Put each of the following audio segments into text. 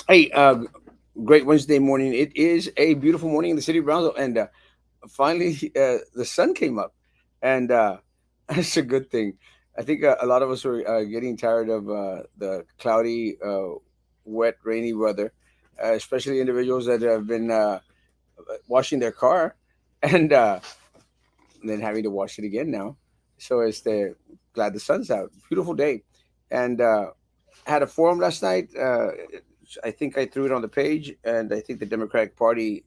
Hey, great Wednesday morning. It is a beautiful morning in the city of Brownsville, and finally the sun came up, and that's a good thing. I think a lot of us are getting tired of the cloudy, wet, rainy weather, especially individuals that have been washing their car, and then having to wash it again now. So it's glad the sun's out. Beautiful day, and had a forum last night. I think I threw it on the page, and I think the Democratic Party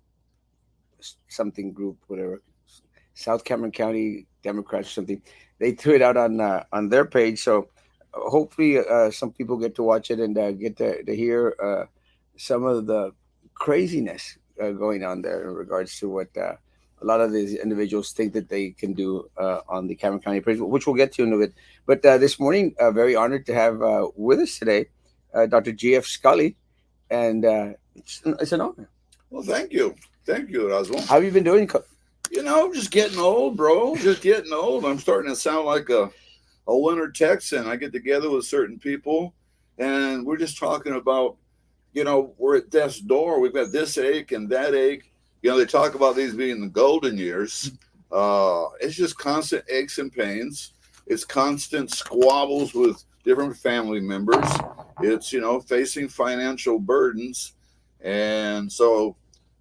something group, whatever, South Cameron County Democrats or something, they threw it out on their page. So hopefully, some people get to watch it and get to hear some of the craziness going on there in regards to what. A lot of these individuals think that they can do on the Cameron County Appraisal, which we'll get to in a bit. But this morning, very honored to have with us today Dr. G.F. Scully, and it's an honor. Well, thank you. Thank you, Erasmo. How have you been doing? Just getting old, bro. Just getting old. I'm starting to sound like a winter Texan. I get together with certain people and we're just talking about, we're at death's door. We've got this ache and that ache. They talk about these being the golden years. It's just constant aches and pains. It's constant squabbles with different family members. It's, facing financial burdens. And so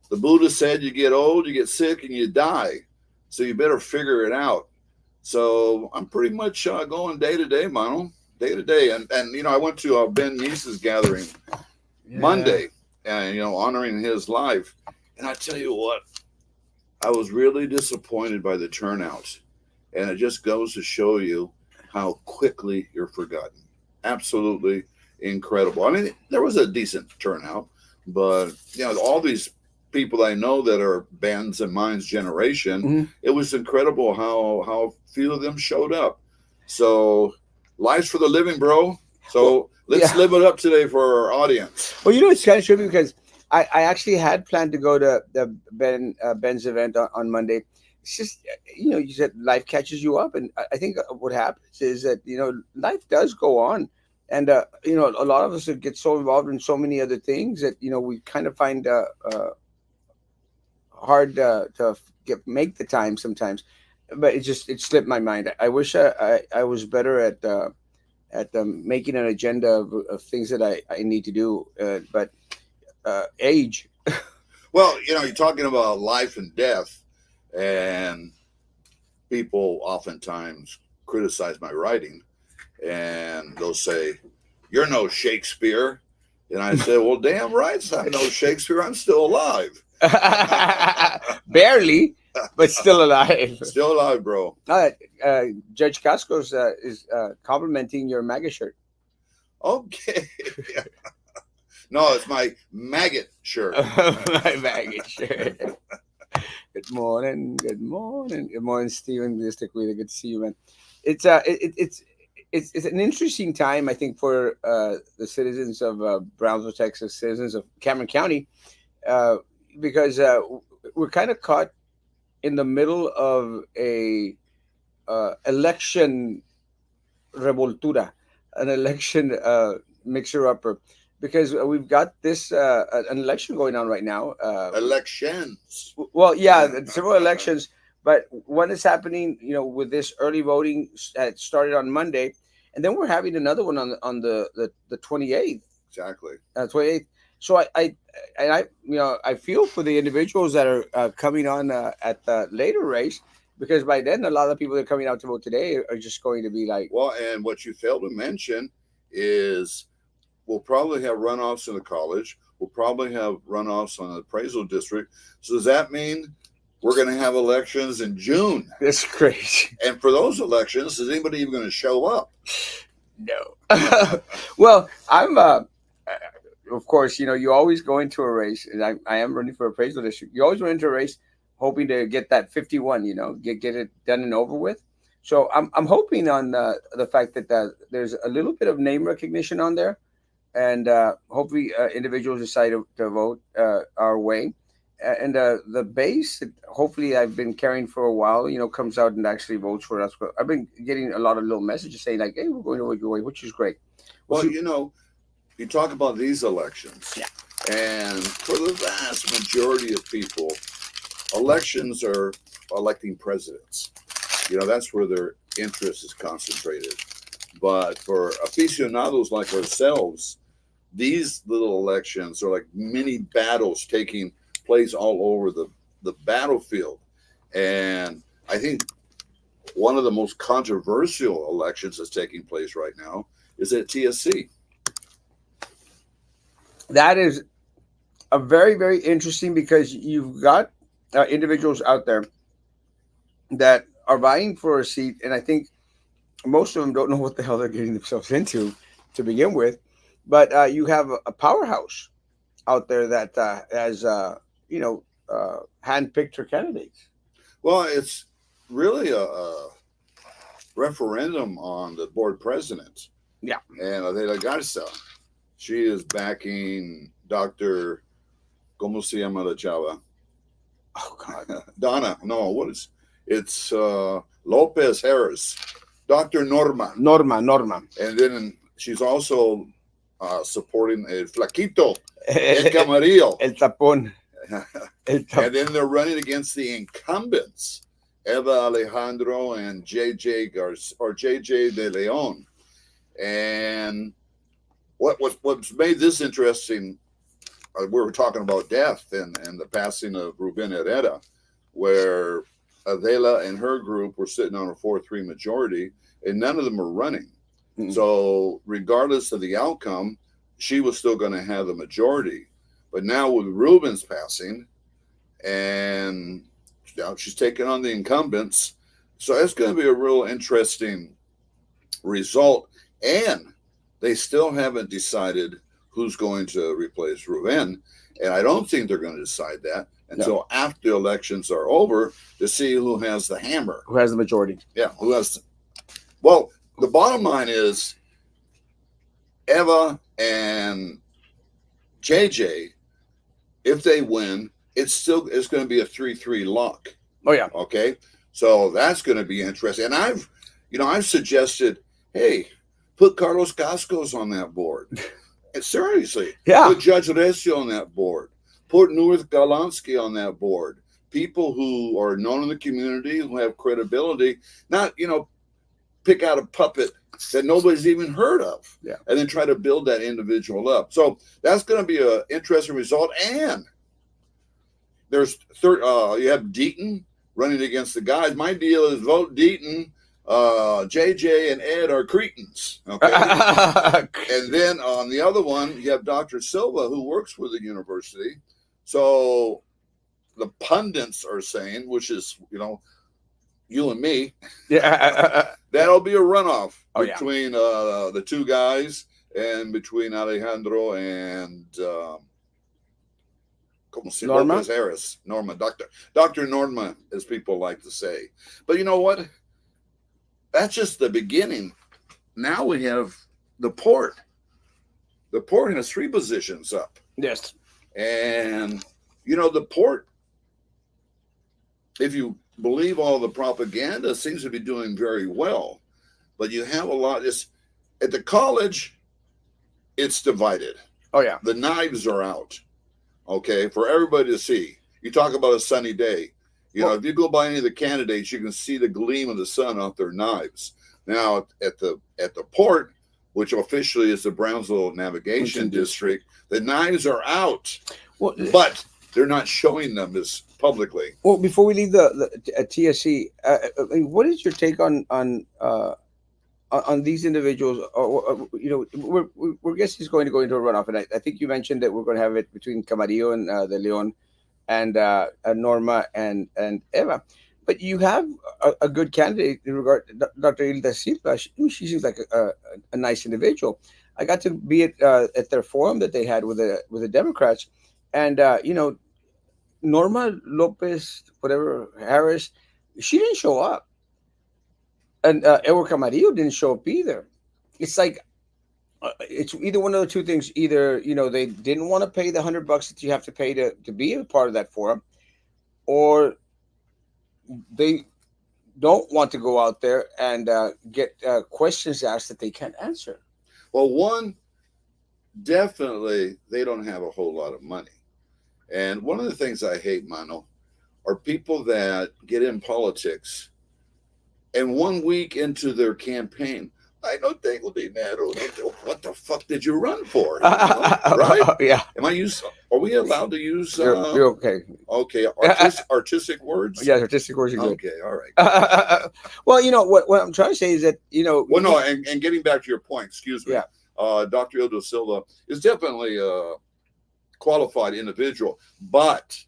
the Buddha said you get old, you get sick, and you die. So you better figure it out. So I'm pretty much going day to day, Mano, day to day. And I went to Ben Yeese's gathering Yeah. Monday, and honoring his life. And I tell you what, I was really disappointed by the turnout, and it just goes to show you how quickly you're forgotten. Absolutely incredible. I mean, there was a decent turnout, but all these people I know that are Ben's and mine's generation, Mhm. it was incredible how few of them showed up. So, life's for the living, bro. Well, So let's yeah. live it up today for our audience. Well, it's kind of tricky because I actually had planned to go to the Ben's event on Monday. It's just you said life catches you up, and I think what happens is that life does go on, and a lot of us get so involved in so many other things that we kind of find hard to make the time sometimes. But it slipped my mind. I wish I was better at making an agenda of things that I need to do, but age. Well, you're talking about life and death, and people oftentimes criticize my writing, and they'll say, "You're no Shakespeare." And I said, "Well, damn right, I'm no Shakespeare. I'm still alive." Barely, but still alive. Still alive, bro. Uh, uh, Judge Cascos is complimenting your MAGA shirt. Okay. No, it's my maggot shirt. My MAGA shirt. Good morning, Stephen. Really good to see you, man. It's it's an interesting time, I think, for the citizens of Brownsville, Texas, citizens of Cameron County, uh, because we're kind of caught in the middle of a election revoltura, an election mixer upper, because we've got this an election going on right now. Elections. Well, yeah, several elections, but what is happening, with this early voting that started on Monday, and then we're having another one on the 28th, Exactly. 28th. So I feel for the individuals that are coming on at the later race, because by then a lot of people that are coming out to vote today are just going to be like, Well, and what you failed to mention is we'll probably have runoffs in the college. We'll probably have runoffs on the appraisal district. So does that mean we're going to have elections in June? "That's crazy." And for those elections, is anybody even going to show up? No. Well, I'm of course, you always go into a race, and I am running for appraisal district. You always run into a race hoping to get that 51, get it done and over with. So I'm hoping on the fact that there's a little bit of name recognition on there, and hopefully individuals decide to vote our way. And the base, that hopefully I've been carrying for a while, comes out and actually votes for us. But I've been getting a lot of little messages saying like, "Hey, we're going to vote your way," which is great. We'll Well, see. you talk about these elections, Yeah. and for the vast majority of people, elections are electing presidents. That's where their interest is concentrated. But for aficionados like ourselves, these little elections are like mini battles taking place all over the battlefield. And I think one of the most controversial elections that's taking place right now is at TSC. That is a very, very interesting because you've got individuals out there that are vying for a seat, and I think most of them don't know what the hell they're getting themselves into to begin with. But you have a powerhouse out there that has, you know, handpicked her candidates. Well, it's really a referendum on the board president. Yeah. And Adela Garza, she is backing Dr. ¿Cómo se llama la chava? Oh God. Donna. No, what is it's Lopez Harris, Dr. Norma. Norma, Norma. And then she's also supporting El Flaquito, El El, Camarillo. el tapón. El And then tapón. they're running against the incumbents, Eva Alejandro and JJ or JJ De Leon. And what's made this interesting, we were talking about death and the passing of Ruben Herrera, where Adela and her group were sitting on a 4-3 majority, and none of them are running. Mm. So, regardless of the outcome, she was still going to have the majority. But now with Ruben's passing, and she's taking on the incumbents, so it's going to be a real interesting result. And they still haven't decided who's going to replace Ruben. And I don't think they're going to decide that until after the elections are over to see who has the hammer. Who has the majority? Yeah, who has. Well, the bottom line is Eva and JJ, if they win, it's going to be a 3-3 lock. Oh yeah. Okay, so that's going to be interesting. And I've suggested, hey, put Carlos Cascos on that board. And seriously, Yeah. put Judge Recio on that board. Put North Galansky on that board. People who are known in the community, who have credibility, not, pick out a puppet that nobody's even heard of. Yeah. And then try to build that individual up. So that's going to be an interesting result. And there's you have Deaton running against the guys. My deal is vote Deaton. JJ and Ed are cretins. Okay. And then on the other one, you have Dr. Silva, who works for the university. So the pundits are saying, which is, you and me, Yeah. that'll be a runoff Oh, between the two guys and between Alejandro and Norma? Lopez Harris. Norma, Dr. Norma, as people like to say. But you know what? That's just the beginning. Now we have the port. The port has 3 positions up. Yes. And, the port, if you believe all the propaganda, seems to be doing very well. But you have a lot. At the college, it's divided. Oh yeah. The knives are out, okay, for everybody to see. You talk about a sunny day. If you go by any of the candidates, you can see the gleam of the sun off their knives. Now, at the port, which officially is the Brownsville Navigation District, the knives are out, but they're not showing them as publicly. Well, before we leave the TSC, what is your take on these individuals? We're guessing it's going to go into a runoff, and I think you mentioned that we're going to have it between Camarillo and De Leon, and Norma and Eva. But you have a good candidate in regard to Dr. Hilda Silva. She seems like a nice individual. I got to be at their forum that they had with the Democrats, and Norma Lopez, whatever Harris, she didn't show up, and Edward Camarillo didn't show up either. It's like it's either one of the two things. Either they didn't want to pay the $100 that you have to pay to be a part of that forum, or they don't want to go out there and get questions asked that they can't answer. Well, one, definitely they don't have a whole lot of money. And one of the things I hate, Mano, are people that get in politics and 1 week into their campaign, I don't think will be mad. What the fuck did you run for? Right? Yeah, Am I use? Are we allowed to use? you're okay. Okay, artistic words. Yeah, artistic words are good. Okay, all right, good. Well, what I'm trying to say is that Well, no, and getting back to your point, excuse me, yeah, Dr. Ildo Silva is definitely a qualified individual, but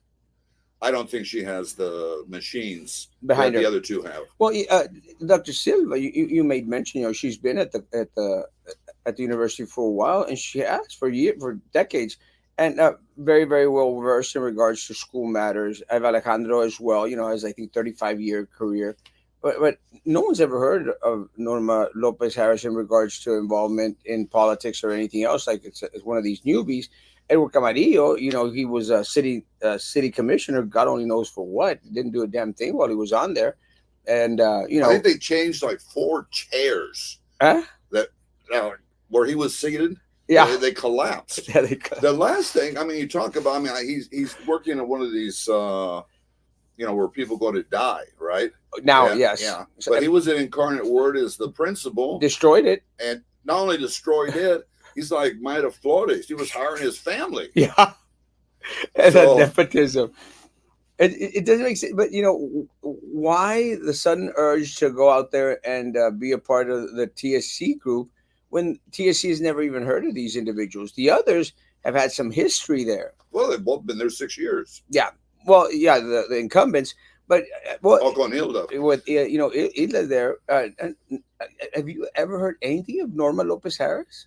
I don't think she has the machines that behind her. the other two have. Well, Dr. Silva, you made mention, she's been at the university for a while, and she has for decades, and very very well versed in regards to school matters. I have Alejandro as well. Has I think 35-year career, but no one's ever heard of Norma Lopez Harris in regards to involvement in politics or anything else. Like it's one of these newbies. Edward Camarillo, he was a city commissioner. God only knows for what. Didn't do a damn thing while he was on there, and I think they changed like 4 chairs huh? that where he was seated. Yeah, They collapsed. yeah, The last thing, I mean, you talk about. I mean, he's working at one of these, where people go to die, right? now, Yeah, yes. yeah. So, But he was an incarnate word as the principal, destroyed it. and not only destroyed it, he's like Maida Flores. He was hiring his family. Yeah, and that So nepotism. It doesn't make sense. But why the sudden urge to go out there and be a part of the TSC group when TSC has never even heard of these individuals? The others have had some history there. well, they've both been there 6 years. Yeah. Well, yeah, the incumbents, but well, All con Hilda. with Isla there. Have you ever heard anything of Norma Lopez Harris?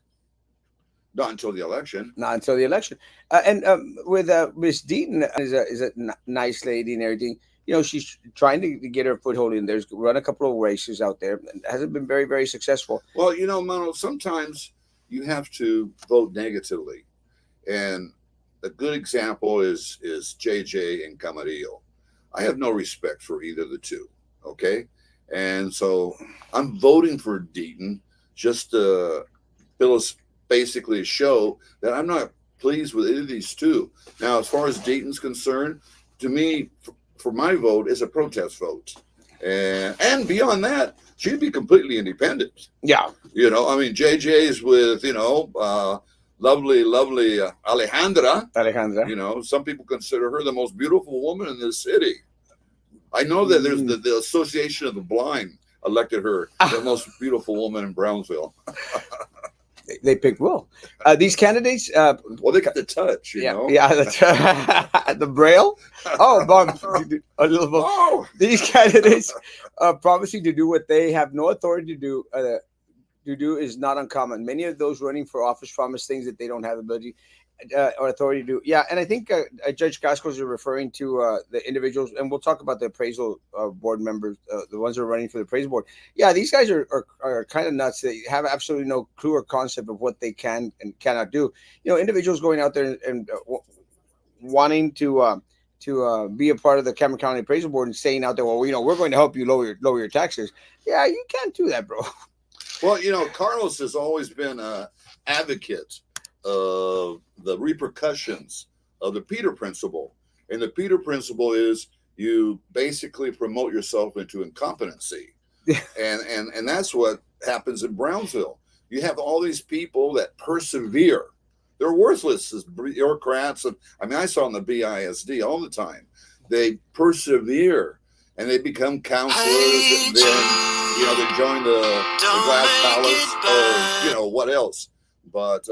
Not until the election. Not until the election. And with Miss Deaton is a nice lady and everything. She's trying to get her foothold in. There's run a couple of races out there. And hasn't been very, very successful. Well, Mano, sometimes you have to vote negatively. And a good example is JJ and Camarillo. I have no respect for either of the two. Okay. And so I'm voting for Deaton just to basically show that I'm not pleased with either of these two. Now, as far as Deaton's concerned, to me, for my vote, is a protest vote. And beyond that, she'd be completely independent. Yeah. I mean, JJ's with, lovely, lovely Alejandra. Alejandra. Some people consider her the most beautiful woman in this city. I know that there's the Association of the Blind elected her the most beautiful woman in Brownsville. They picked Will. These candidates. Well, they got the touch, yeah, know. Yeah, the braille. Oh, a little bit. Oh, These candidates promising to do what they have no authority to do. To do is not uncommon. Many of those running for office promise things that they don't have ability or authority to do. Yeah, and I think Judge Cascos is referring to the individuals, and we'll talk about the appraisal board members, the ones who are running for the appraisal board. Yeah, these guys are kind of nuts. They have absolutely no clue or concept of what they can and cannot do. Individuals going out there and wanting to be a part of the Cameron County Appraisal Board and saying out there, well, we're going to help you lower your taxes. Yeah, you can't do that, bro. Well, Carlos has always been an advocate of the repercussions of the Peter Principle. And the Peter Principle is you basically promote yourself into incompetency. and that's what happens in Brownsville. You have all these people that persevere. They're worthless as bureaucrats. I mean, I saw in the BISD all the time. They persevere and they become counselors, and then they join the Glass Palace or what else. But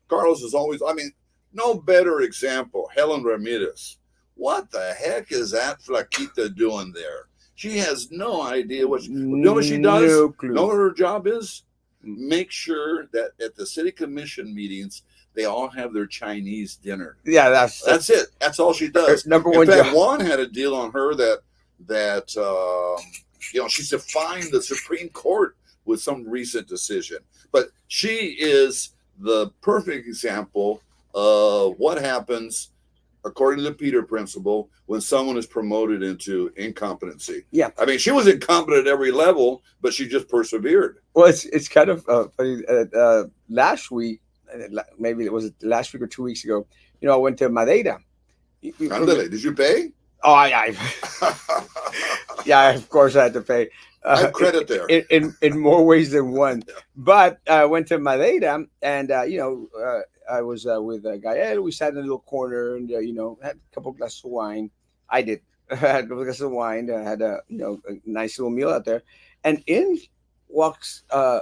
Carlos is always, I mean, no better example. Helen Ramirez. What the heck is that flaquita doing there? She has no idea what what she does. No clue. Know what her job is? Make sure that at the city commission meetings they all have their Chinese dinner. Yeah, that's it. That's all she does. Number one. In fact, Juan had a deal on her that she's defying the Supreme Court with some recent decision. But she is the perfect example of what happens according to the Peter Principle when someone is promoted into incompetency. Yeah, I mean, she was incompetent at every level, but she just persevered. Well, it's kind of funny. Last week, maybe it was last week or 2 weeks ago. I went to Madeira. Andale, did you pay? Oh, yeah, of course I had to pay. I have credit there. In more ways than one. But I went to Madeira, and I was with Gael. We sat in a little corner, and had a couple glasses of wine. I did. I had a couple glasses of wine. I had a nice little meal out there, and in walks the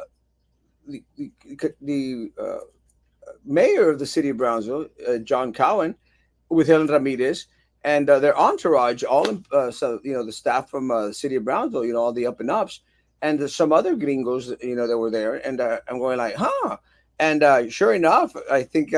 mayor of the city of Brownsville, John Cowan, with Helen Ramirez and their entourage, all so the staff from the city of Brownsville, all the up and ups, and some other gringos, that were there, and I'm going like, huh, and sure enough, I think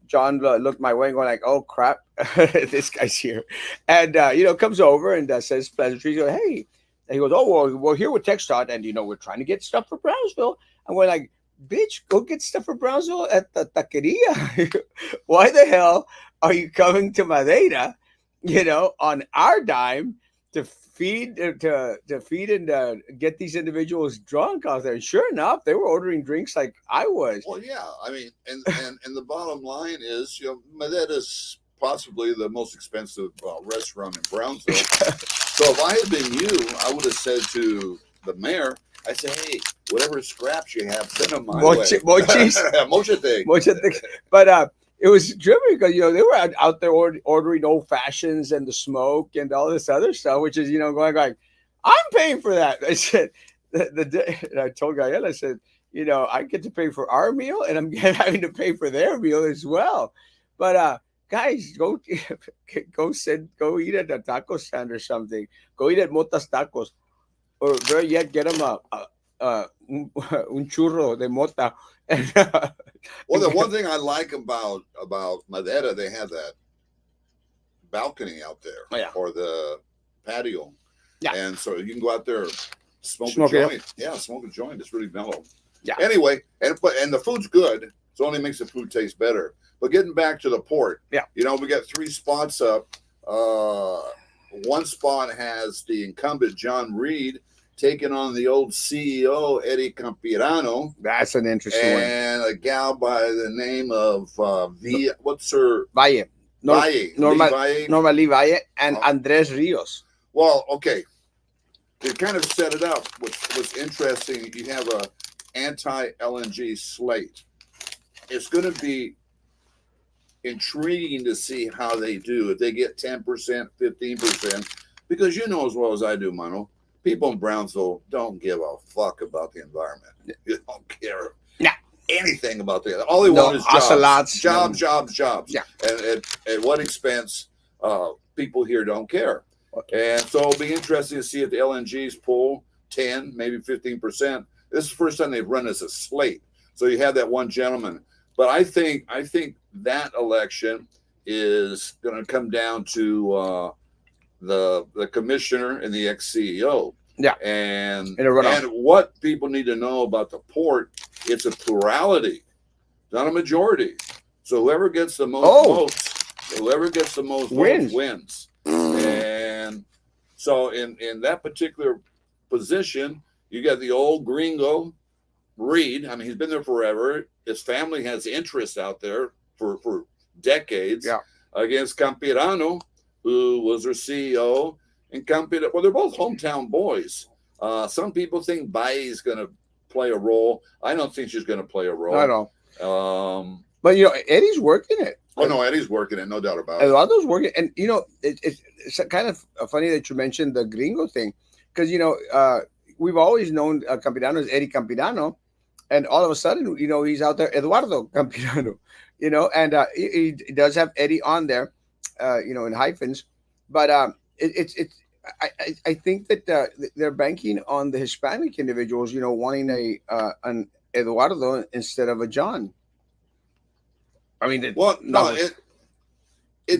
John looked my way and going like, oh crap, this guy's here, and comes over and says pleasantries, hey, and he goes, oh well, we're here with TechStart, and we're trying to get stuff for Brownsville. I'm going like, bitch, go get stuff for Brownsville at the taqueria. Why the hell are you coming to Madeira, on our dime to feed to feed and get these individuals drunk out there? And sure enough, they were ordering drinks like I was. Well, yeah, I mean, and the bottom line is, Madeira's possibly the most expensive restaurant in Brownsville. So if I had been you, I would have said to the mayor, I say, hey, whatever scraps you have, send them my way. Mochis. Mochate. But it was driven because they were out there ordering old fashions and the smoke and all this other stuff, which is going like, I'm paying for that. I said and I told Gael, I said, I get to pay for our meal and I'm having to pay for their meal as well. But guys, go go eat at a taco stand or something. Go eat at Mota's Tacos, or better yet, get them un churro de mota. And, Well, the one thing I like about Madeira, they have that balcony out there, oh, yeah, or the patio, yeah, and so you can go out there, smoke a joint. Yeah, smoke a joint. It's really mellow. Yeah. Anyway, and the food's good, so it only makes the food taste better. But getting back to the port, yeah, we got 3 spots up. One spot has the incumbent John Reed taking on the old CEO Eddie Campirano. That's an interesting one. And a gal by the name of what's her Valle. Valle. Norma Lee Valle and Andres Rios. Well, okay. To kind of set it up, what's interesting, you have a anti-LNG slate. It's going to be intriguing to see how they do. If they get 10%, 15%, because you know as well as I do, Mano, people in Brownsville don't give a fuck about the environment. You don't care anything about that. All they want is jobs. Jobs. Yeah. And at what expense? People here don't care. And so it'll be interesting to see if the LNGs pull 10, maybe 15%. This is the first time they've run as a slate. So you have that one gentleman. But I think that election is going to come down to the commissioner and the ex-CEO. Yeah. And what people need to know about the port, it's a plurality, not a majority. So whoever gets the most votes wins. And so in that particular position, you got the old gringo, Reed. I mean, he's been there forever. His family has interest out there for decades. Yeah. Against Campirano, who was their CEO. And Campirano, well, they're both hometown boys. Some people think Baye's going to play a role. I don't think she's going to play a role. I don't. But Eddie's working it. Oh no, Eddie's working it, no doubt about it. Eduardo's working, and it's kind of funny that you mentioned the gringo thing, because we've always known Campirano as Eddie Campirano, and all of a sudden he's out there, Eduardo Campirano, and he does have Eddie on there, in hyphens, but I think that they're banking on the Hispanic individuals, wanting an Eduardo instead of a John. I mean, it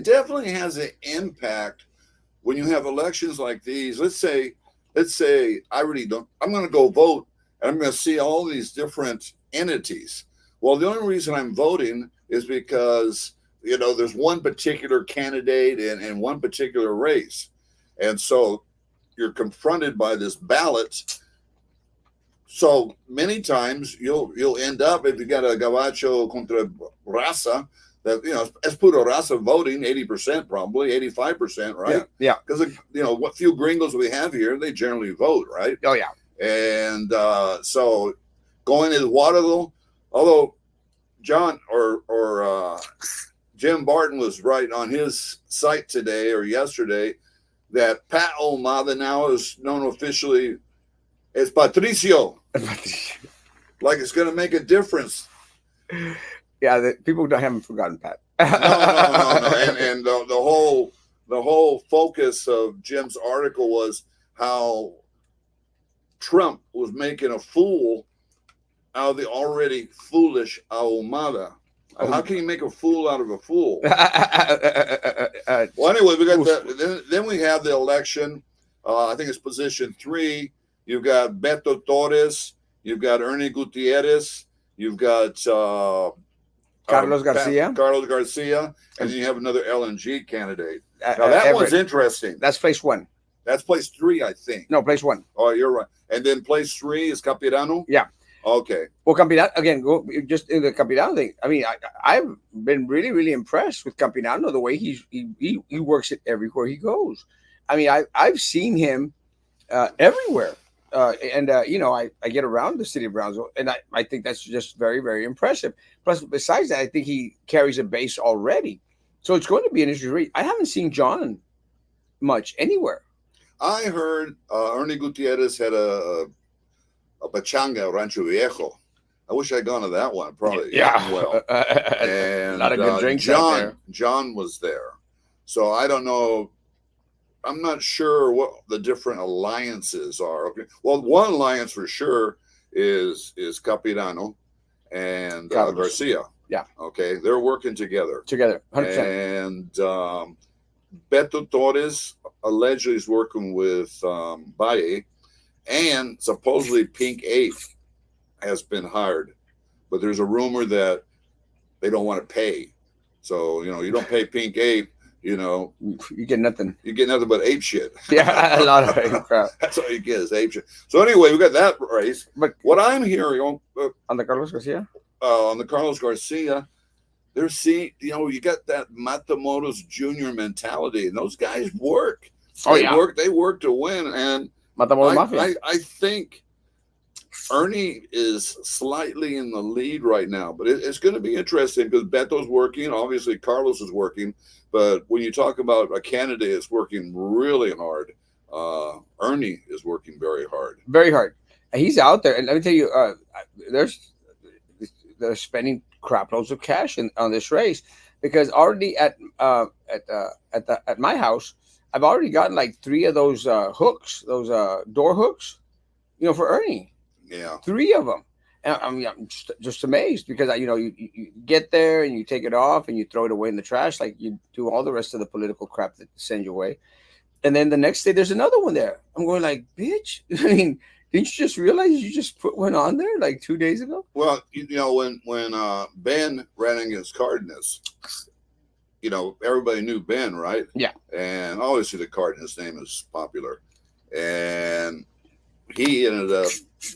definitely has an impact when you have elections like these. Let's say I really don't. I'm going to go vote, and I'm going to see all these different entities. Well, the only reason I'm voting is because there's one particular candidate in one particular race, and so you're confronted by this ballot. So many times you'll end up, if you got a Gabacho contra Raza, that es puro Raza voting 80%, probably 85%, Yeah, right? yeah. Because what few gringos we have here, they generally vote, right? Oh yeah. And so going to Waterloo, although John or Jim Barton was right on his site today or yesterday that Pat Olmada now is known officially as Patricio, like it's going to make a difference. Yeah, people haven't forgotten Pat. No, and the whole focus of Jim's article was how Trump was making a fool out of the already foolish Ahumada. How can you make a fool out of a fool? Well, anyway, we got that. Then we have the election. I think it's position 3. You've got Beto Torres. You've got Ernie Gutierrez. You've got Carlos Garcia. Carlos Garcia, and then you have another LNG candidate. Now that one's interesting. That's place 1. That's place 3, I think. No, place 1. Oh, you're right. And then place 3 is Capirano. Yeah. Okay. Well, Campirano again. Go just in the Campirano thing. I mean, I've been really, really impressed with Campirano, the way he works it everywhere he goes. I mean, I've seen him everywhere, and I get around the city of Brownsville, and I think that's just very, very impressive. Plus, besides that, I think he carries a base already, so it's going to be an interesting read. I haven't seen John much anywhere. I heard Ernie Gutierrez had a pachanga Rancho Viejo. I wish I'd gone to that one. Probably well. And a lot of good drinks out there. John was there, so I don't know. I'm not sure what the different alliances are. Okay. Well, one alliance for sure is Capirano and Garcia. Yeah. Okay, they're working together. 100%. And Beto Torres allegedly is working with Valle, and supposedly Pink 8 has been hired, but there's a rumor that they don't want to pay. So you don't pay Pink 8. You get nothing. You get nothing but ape shit. Yeah, a lot of ape crap. That's all you get is ape shit. So anyway, we got that race. But what I'm hearing on the Carlos Garcia, they're seeing. You got that Matamoros Junior mentality, and those guys work. They work to win, and Matamoros Mafia. I think Ernie is slightly in the lead right now, but it's going to be interesting because Beto's working. Obviously, Carlos is working. But when you talk about a candidate that's working really hard, Ernie is working very hard. Very hard. And he's out there. And let me tell you, they're spending crap loads of cash on this race, because already at my house, I've already gotten like 3 of those hooks, those door hooks, for Ernie. Yeah. 3 of them. And I'm just amazed, because you get there and you take it off and you throw it away in the trash like you do all the rest of the political crap that send you away. And then the next day there's another one there. I'm going like, bitch. I mean, didn't you just realize you just put one on there like 2 days ago? Well, when Ben ran against Cardenas, everybody knew Ben, right? Yeah. And obviously the Cardenas name is popular, and he ended up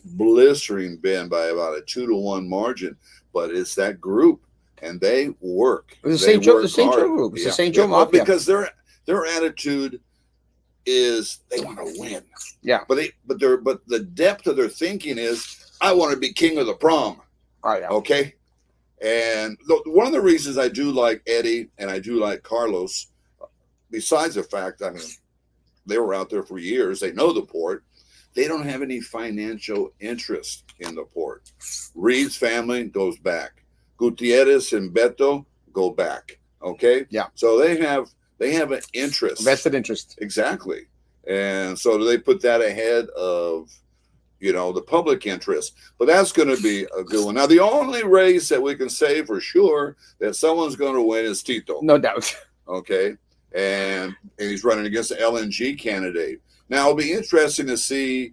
blistering Ben by about a 2-1 margin. But it's that group, and they work. It's the St. Joe group. It's the St. Joe Mafia. Because their attitude is they want to win. Yeah. But the depth of their thinking is, I want to be king of the prom. Oh, yeah. Okay. And one of the reasons I do like Eddie and I do like Carlos, besides the fact, they were out there for years. They know the port. They don't have any financial interest in the port. Reed's family goes back. Gutierrez and Beto go back. Okay. Yeah. So they have an interest. Vested interest. Exactly. And so they put that ahead of, the public interest. But that's going to be a good one. Now, the only race that we can say for sure that someone's going to win is Tito. No doubt. Okay. And he's running against an LNG candidate. Now, it'll be interesting to see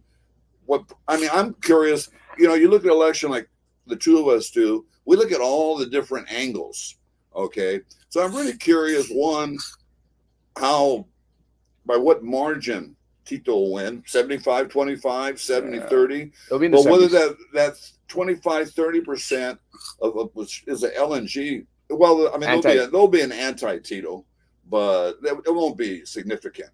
I'm curious. You look at election like the two of us do. We look at all the different angles. Okay. So I'm really curious, one, by what margin Tito will win 75-25, 70 Uh, 30. it'll be in the But whether seventies. that 25-30% of which is an LNG, well, I mean, Anti. there'll be an anti Tito, but it won't be significant.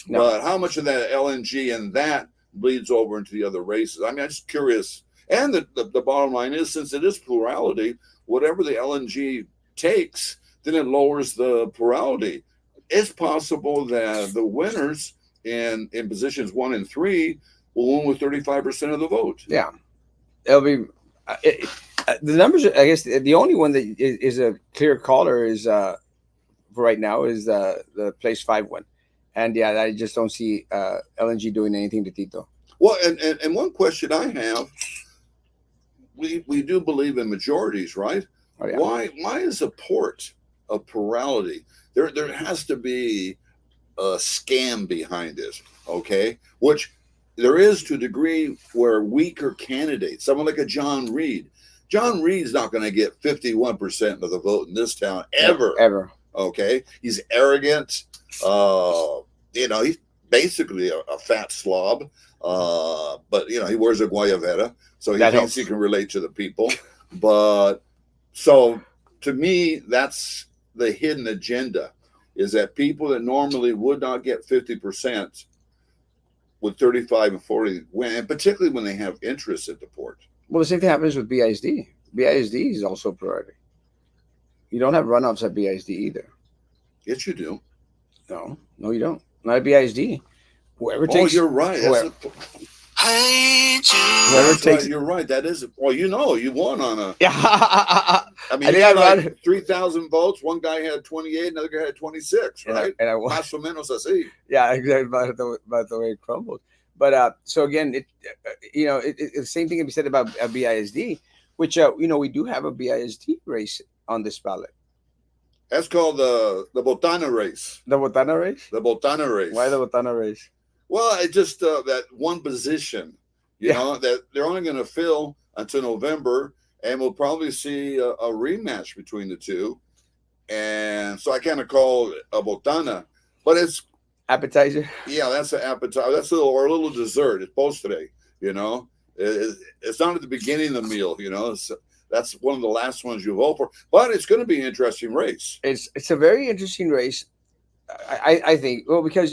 No. But how much of that LNG and that bleeds over into the other races? I mean, I'm just curious. And the bottom line is, since it is plurality, whatever the LNG takes, then it lowers the plurality. It's possible that the winners in positions 1 and 3 will win with 35% of the vote. Yeah. It'll be. The numbers. I guess the only one that is a clear caller is for right now is the place five one, and yeah, I just don't see LNG doing anything to Tito. Well, and one question I have, we do believe in majorities, right? Oh yeah. Why is a port a plurality? There has to be a scam behind it, okay? Which there is to a degree where weaker candidates, someone like a John Reed. John Reed's not going to get 51% of the vote in this town No, ever. ever. Okay, he's arrogant. He's basically a fat slob. But he wears a guayabera, so he That thinks helps. he can relate to the people. But so to me, that's the hidden agenda: is that people that normally would not get 50% with 35 and 40 win, and particularly when they have interest at the port. Well, the same thing happens with BISD. BISD is also a priority. You don't have runoffs at BISD either. Yes, you do. No, no, you don't. Not at BISD. Whoever Oh, takes you're right. whoever, whoever That's right. takes. You're right. That is. Well, you won on a. Yeah, I I mean, you think I had like run. 3,000 votes. One guy had 28, another guy had 26, And I right? and I won. Más o menos así. Yeah, exactly about the way it crumbles. But so again, the same thing can be said about BISD, which we do have a BISD race on this ballot. That's called the Botana race. The Botana race. The Botana Why the race. Botana race? Well, it just that one position, Yeah, that they're only going to fill until November, and we'll probably see a rematch between the two. And so I kind of call it a Botana, but it's appetizer. yeah, that's an appetizer. That's a little dessert. It's post today. You know, it's not at the beginning of the meal. That's one of the last ones you vote for. But it's going to be an interesting race. It's a very interesting race. I think well because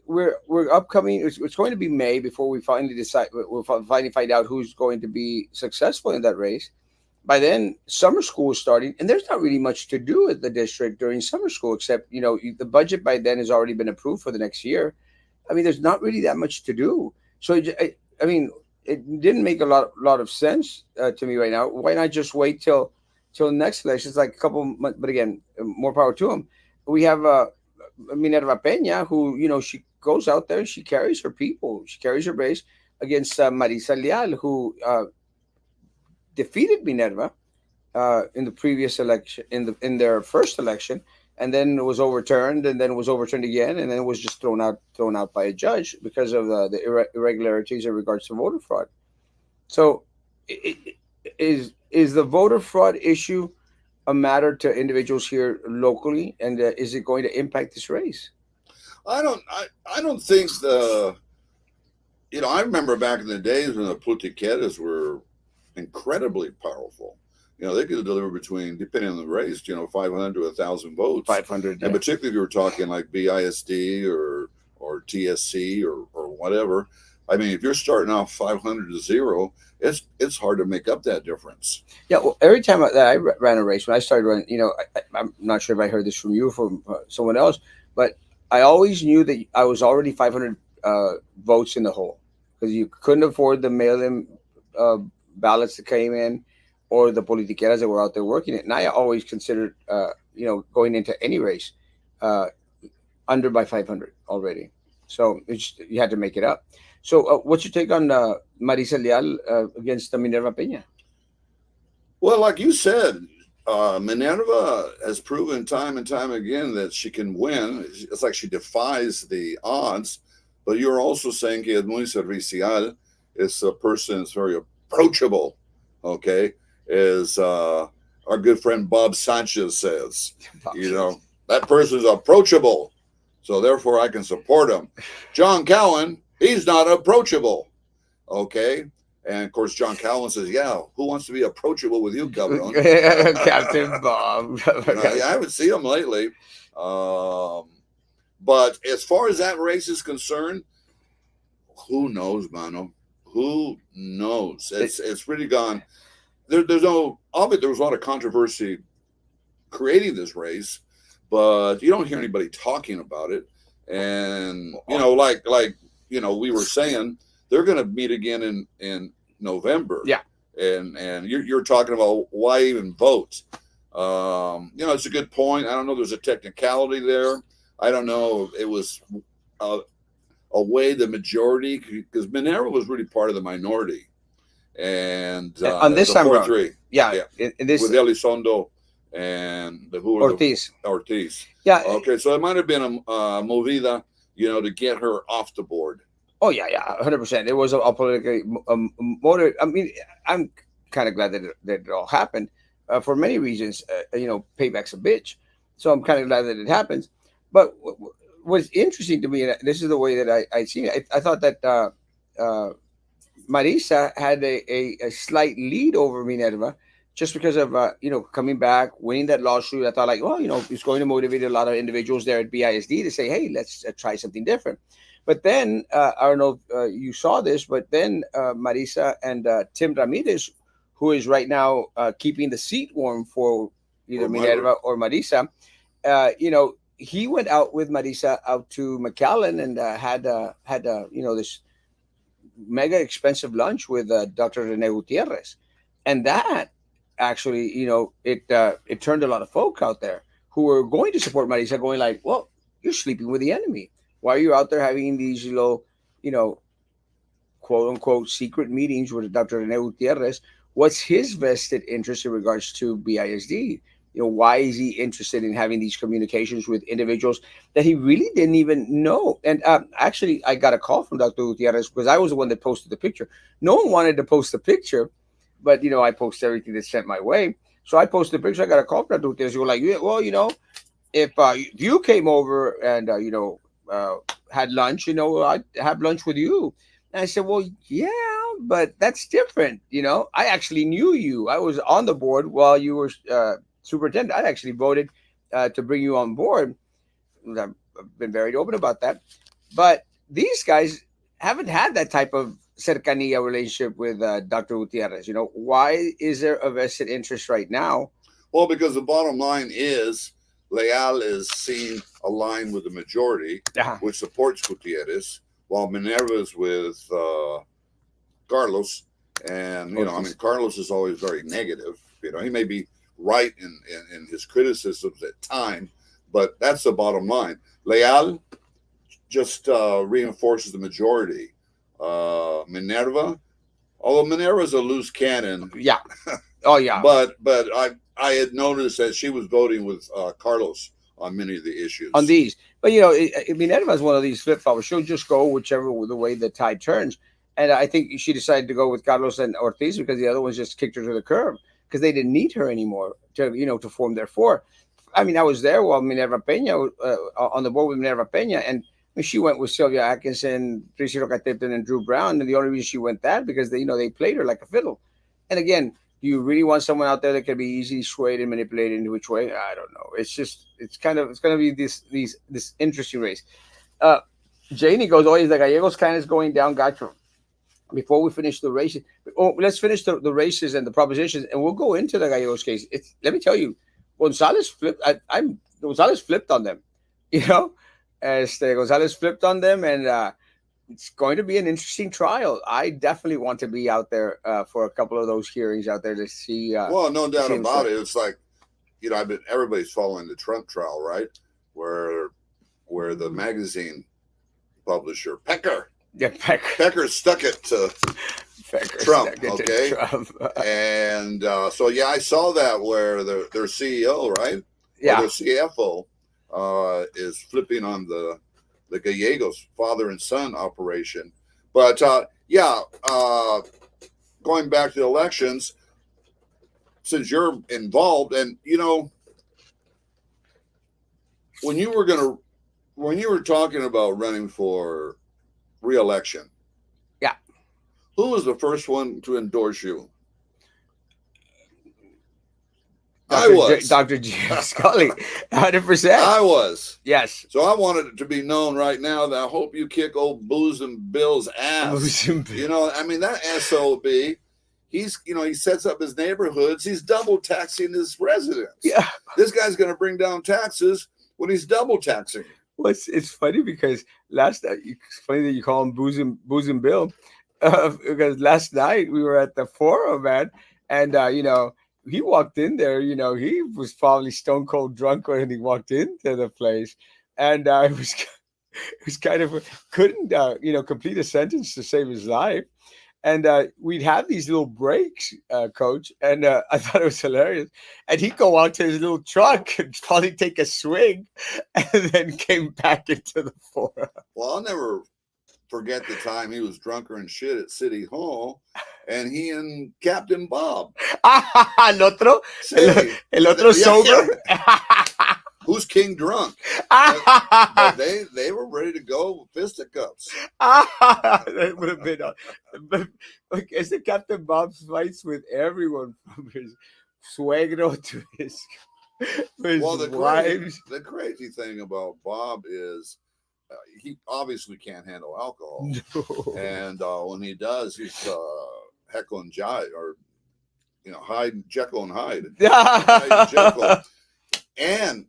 we're upcoming. It's going to be May before we finally decide. We'll finally find out who's going to be successful in that race. By then, summer school is starting, and there's not really much to do at the district during summer school, except the budget by then has already been approved for the next year. I mean, there's not really that much to do. So I mean, it didn't make a lot of sense to me right now. Why not just wait till next election? It's like a couple months, but again, more power to them. We have Minerva Peña, who she goes out there and she carries her people, she carries her base against Marisa Leal, who defeated Minerva in the previous election, in their first election, and then it was overturned, and then it was overturned again, and then it was just thrown out by a judge because of the irregularities in regards to voter fraud. So, is the voter fraud issue a matter to individuals here locally, and is it going to impact this race? I don't think I remember back in the days when the Plutiquetas were incredibly powerful. They could deliver between, depending on the race, 500 to 1,000 votes. 500, And yeah. particularly if you were talking like BISD or TSC or whatever. I mean, if you're starting off 500 to 0, it's hard to make up that difference. Yeah, well, every time that I ran a race, when I started running, I'm not sure if I heard this from you or from someone else, but I always knew that I was already 500 votes in the hole because you couldn't afford the mail-in uh, ballots that came in or the politiqueras that were out there working it. And I always considered, going into any race uh, under by 500 already. So you had to make it up. So what's your take on Marisa Leal against Minerva Peña? Well, like you said, Minerva has proven time and time again that she can win. It's like she defies the odds. But you're also saying que es muy servicial. It's a person that's very approachable. Okay, as our good friend Bob Sanchez says, that person is approachable. so therefore I can support him. John Cowan, he's not approachable. Okay. And of course, John Cowan says, "Yeah, who wants to be approachable with you, cabron?" Captain Bob. I haven't seen him lately. Um, but as far as that race is concerned, who knows, mano? Who knows? It's really gone. There's no. Obviously, there was a lot of controversy creating this race, but you don't hear anybody talking about it. And we were saying, they're going to meet again in November. Yeah. And you're talking about why even vote. It's a good point. I don't know. There's a technicality there. I don't know. It was a, a way the majority, because Minerva was really part of the minority. And On this time around, 4-3. yeah, Yeah. in this With Elizondo and Ortiz. Ortiz. Yeah. Okay, so it might have been a movida, to get her off the board. Oh yeah, 100%. It was a politically motive. I mean, I'm kind of glad that it all happened for many reasons. Payback's a bitch, so I'm kind of glad that it happens. But what's interesting to me, and this is the way that I see it, I thought that uh, Marisa had a slight lead over Minerva just because of coming back, winning that lawsuit. I thought like, well, it's going to motivate a lot of individuals there at BISD to say, hey, let's try something different. But then I don't know if you saw this, but then Marisa and Tim Ramirez, who is right now keeping the seat warm for either Minerva or Marisa, he went out with Marisa out to McAllen and had this mega expensive lunch with Dr. Rene Gutierrez, and that actually, it turned a lot of folk out there who were going to support Marisa, going like, "Well, you're sleeping with the enemy. Why are you out there having these little, you know, quote unquote secret meetings with Dr. Rene Gutierrez? What's his vested interest in regards to BISD? Why is he interested in having these communications with individuals that he really didn't even know?" And actually, I got a call from Dr. Gutierrez because I was the one that posted the picture. No one wanted to post the picture, but I post everything that's sent my way. So I posted the picture. I got a call from Dr. Gutierrez. You were like, yeah, well, if you came over and had lunch, I'd have lunch with you. And I said, well, yeah, but that's different. I actually knew you. I was on the board while you were superintendent. I actually voted to bring you on board. I've been very open about that. But these guys haven't had that type of cercanía relationship with Dr. Gutierrez. Why is there a vested interest right now? Well, because the bottom line is Leal is seen aligned with the majority, which supports Gutierrez, while Minerva's with Carlos. And, Carlos is always very negative. He may be right in his criticisms at time, but that's the bottom line. Leal just reinforces the majority. Minerva, although Minerva's a loose cannon. Yeah. Oh, yeah. But I had noticed that she was voting with Carlos on many of the issues. On these. But, Minerva is one of these flip-floppers. She'll just go whichever the way the tide turns. And I think she decided to go with Carlos and Ortiz because the other ones just kicked her to the curb because they didn't need her anymore to form their four. I mean, I was there while Minerva Peña, on the board with Minerva Peña, and she went with Sylvia Atkinson, Tracy Rocatepton, and Drew Brown. And the only reason she went that because they played her like a fiddle. And again, do you really want someone out there that can be easily swayed and manipulated in which way? I don't know. It's going to be this interesting race. Janie goes, oh, the Gallegos kind of is going down, Gacho. Before we finish the races, let's finish the races and the propositions, and we'll go into the Gallegos case. Let me tell you, Gonzalez flipped. Gonzalez flipped on them. Gonzalez flipped on them, and it's going to be an interesting trial. I definitely want to be out there for a couple of those hearings out there to see. Well, no doubt about it. It's like, everybody's following the Trump trial, right? Where the magazine publisher Pecker. Yeah, Pecker stuck it to Trump, okay? And so, I saw that where their CEO, right? Yeah. Or their CFO is flipping on the Gallegos father and son operation. But, going back to the elections, since you're involved, and, when you were going to when you were talking about running for re-election, Yeah, who was the first one to endorse you? I was. Dr. James Scully, 100%. I was. Yes. So I wanted it to be known right now that I hope you kick old Booze and Bill's ass. Losing. You know, I mean, that SOB, he sets up his neighborhoods. He's double taxing his residents. Yeah. This guy's going to bring down taxes when he's double taxing. Well, it's funny because last night, it's funny that you call him Booze and Bill, because last night we were at the forum, man, and he walked in there. He was probably stone cold drunk when he walked into the place, and it was it was kind of couldn't complete a sentence to save his life. And we'd have these little breaks, coach, and I thought it was hilarious. And he'd go out to his little truck and probably take a swing, and then came back into the forum. Well, I'll never forget the time he was drunker and shit at City Hall, and he and Captain Bob. El otro, Say, el otro sober. Who's King Drunk? But they were ready to go with fisticuffs. That would have been, but like, as the Captain Bob's fights with everyone from his suegro to his Well, wives. the crazy thing about Bob is he obviously can't handle alcohol, No. and when he does, he's Heckle and Jive, or Hyde, Jekyll and Hyde, Hyde and Jekyll.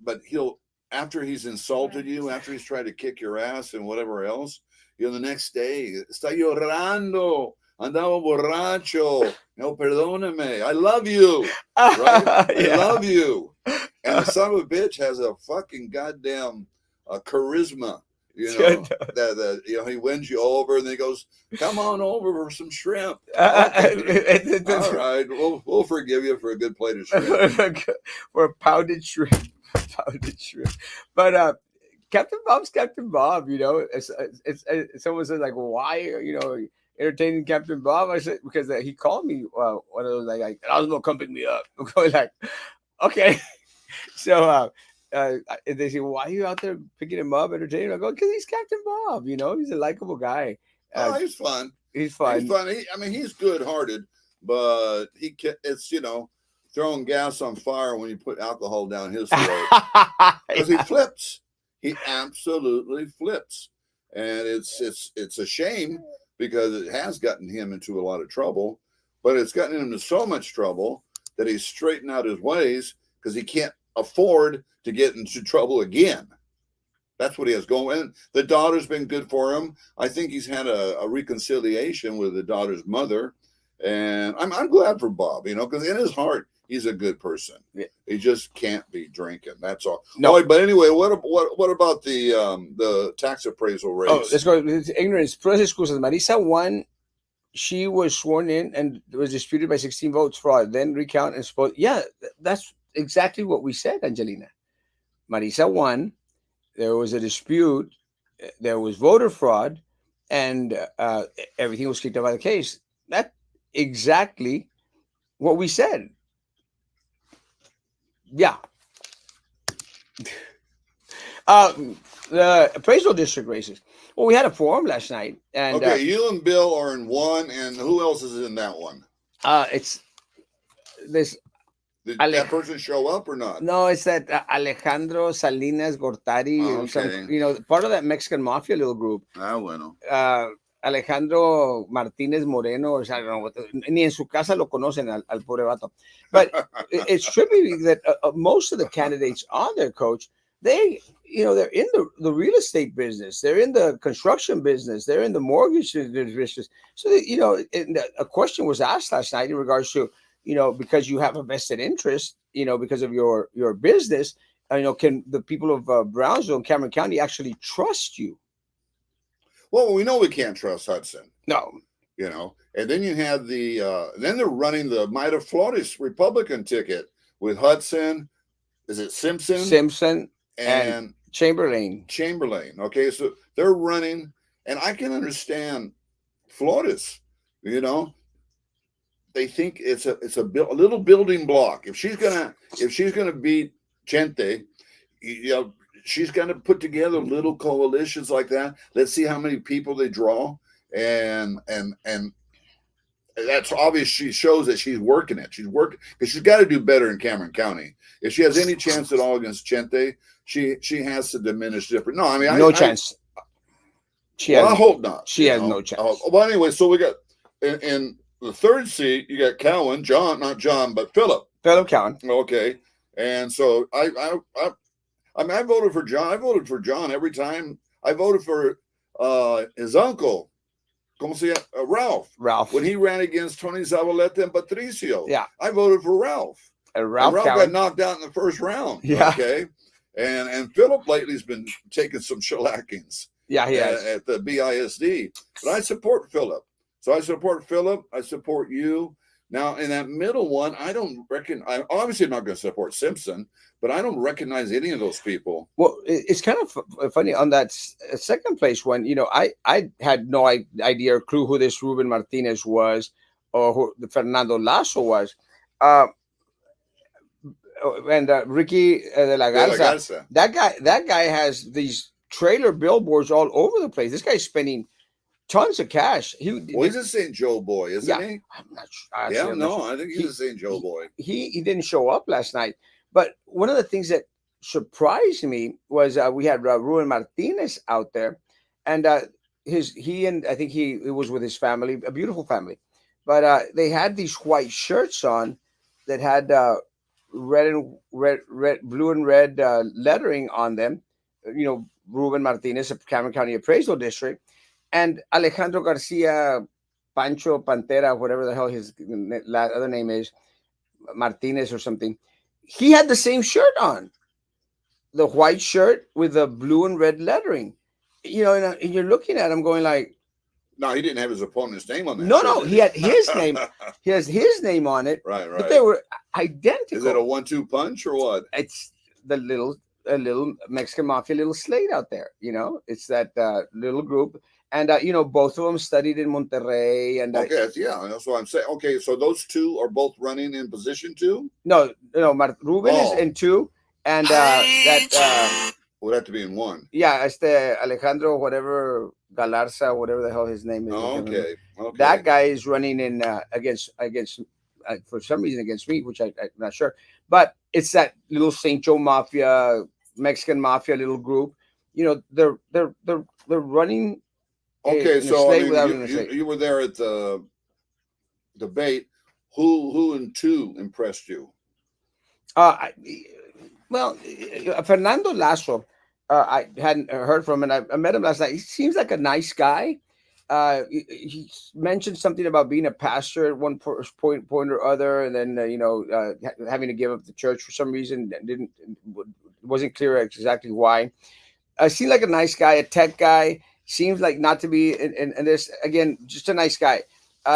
But he'll, after he's insulted you, after he's tried to kick your ass and whatever else, the next day, está llorando, andaba borracho, no, perdóname, I love you, right? Yeah. I love you. And the son of a bitch has a fucking goddamn charisma, that he wins you over, and then he goes, come on over for some shrimp. Okay. All right, we'll forgive you for a good plate of shrimp. For a pounded shrimp. But Captain Bob's Captain Bob. It's someone says like, well, why are entertaining Captain Bob? I said because he called me one of those like Erasmo, come pick me up. I'm going like, okay. So they say, why are you out there picking him up, entertaining him? I go, because he's Captain Bob. He's a likable guy. He's fun. He's fun. He's fun. He's good-hearted, but it's throwing gas on fire when you put alcohol down his throat, because he flips. He absolutely flips, and it's a shame because it has gotten him into a lot of trouble, but it's gotten him into so much trouble that he's straightened out his ways because he can't afford to get into trouble again. That's what he has going. And the daughter's been good for him. I think he's had a reconciliation with the daughter's mother, and I'm glad for Bob, because in his heart he's a good person. Yeah. He just can't be drinking. That's all. No, but anyway, what about the tax appraisal race? Oh, let's go. It's ignorance. Puras excusas. Marisa won. She was sworn in and was disputed by 16 votes. Fraud. Then recount and suppose. Yeah, that's exactly what we said, Angelina. Marisa won. There was a dispute. There was voter fraud, and everything was kicked out by the case. That's exactly what we said. Yeah. The appraisal district races. Well, we had a forum last night, and okay, you and Bill are in one, and who else is in that one? It's this. Did that person show up or not? No, it's that Alejandro Salinas Gortari, Okay. part of that Mexican mafia little group. Bueno. Alejandro Martínez Moreno, I don't know ni en su casa lo conocen al pobre vato. But it's trippy that most of the candidates on their coach, they're in the real estate business, they're in the construction business, they're in the mortgage business. So a question was asked last night in regards to because you have a vested interest, because of your business, can the people of Brownsville and Cameron County actually trust you? Well, we know we can't trust Hudson. No. And then you have then they're running the Maida Flores Republican ticket with Hudson. Is it Simpson? Simpson and Chamberlain. Okay, so they're running, and I can understand Flores. They think it's a little building block. If she's gonna beat Chente, she's going to put together little coalitions like that. Let's see how many people they draw, and that's obvious. She shows that she's working it. She's working because she's got to do better in Cameron County. If she has any chance at all against Chente, she has to diminish different. No, I mean, No chance. She well, has. I hope not. She has no chance. Well, anyway, so we got in the third seat, you got Cowan, John, not John, but Philip. Philip Cowan. Okay, and so I mean, I voted for John. I voted for John every time. I voted for his uncle, como se llama? Ralph. Ralph. When he ran against Tony Zavaleta and Patricio. Yeah. I voted for Ralph. Ralph got knocked out in the first round. Yeah. Okay. And Philip lately's been taking some shellackings. Yeah, he has. At the BISD. But I support Philip. So I support Philip. I support you. Now, in that middle one, I don't reckon. I'm obviously not going to support Simpson, but I don't recognize any of those people. Well, it's kind of funny on that second place one. You know, I had no idea or clue who this Ruben Martinez was or who Fernando Lasso was. And Ricky de la Garza. That guy has these trailer billboards all over the place. This guy's spending tons of cash. He's a St. Joe boy, isn't he? I'm not sure. I think he's a St. Joe boy. He didn't show up last night. But one of the things that surprised me was we had Ruben Martinez out there, and he and I think he was with his family, a beautiful family, but they had these white shirts on that had blue and red lettering on them. You know, Ruben Martinez of Cameron County Appraisal District, and Alejandro Garcia, Pancho Pantera, whatever the hell his other name is, Martinez or something. He had the same shirt on, the white shirt with the blue and red lettering. You know, and you're looking at him going like, no, he didn't have his opponent's name on that. No, he had his name. He has his name on it. Right. But they were identical. Is it a 1-2 punch or what? It's a little Mexican Mafia little slate out there. You know, it's that little group. And, you know, both of them studied in Monterrey. And okay, that's what I'm saying. Okay, so those two are both running in position 2? No, Ruben is in 2. And that... would have to be in 1. Yeah, Alejandro, whatever, Galarza, whatever the hell his name is. Okay. That guy is running in against for some reason against me, which I'm not sure. But it's that little St. Joe Mafia, Mexican Mafia little group. You know, they're running... Okay, so I mean, you were there at the debate. Who in 2 impressed you? Fernando Lasso, I hadn't heard from him, and I met him last night. He seems like a nice guy. He mentioned something about being a pastor at one point or other, and then having to give up the church for some reason. Wasn't clear exactly why. Seemed like a nice guy, a tech guy. Seems like not to be, and this again, just a nice guy.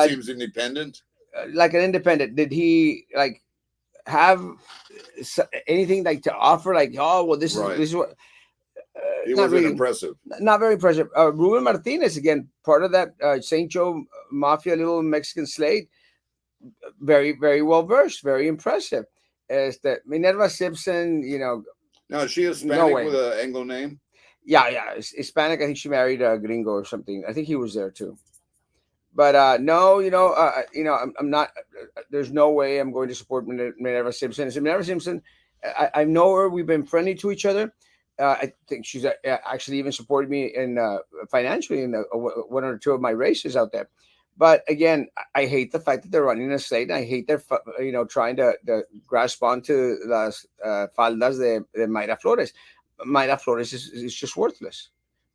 Seems independent. Like an independent. Did he have anything to offer? Like, oh well, this is what. He wasn't really impressive. Not very impressive. Ruben Martinez, again, part of that St. Joe Mafia little Mexican slate. Very, very well versed. Very impressive. Minerva Simpson, Now, is she Hispanic with an Anglo name? Yeah, Hispanic. I think she married a gringo or something. I think he was there too. But no, I'm not. There's no way I'm going to support Minerva Simpson. Minerva Simpson, I know her. We've been friendly to each other. I think she's actually even supported me in financially in one or two of my races out there. But again, I hate the fact that they're running a state. And I hate their, trying to grasp onto las faldas de Mayra Flores. Mayra Flores is just worthless.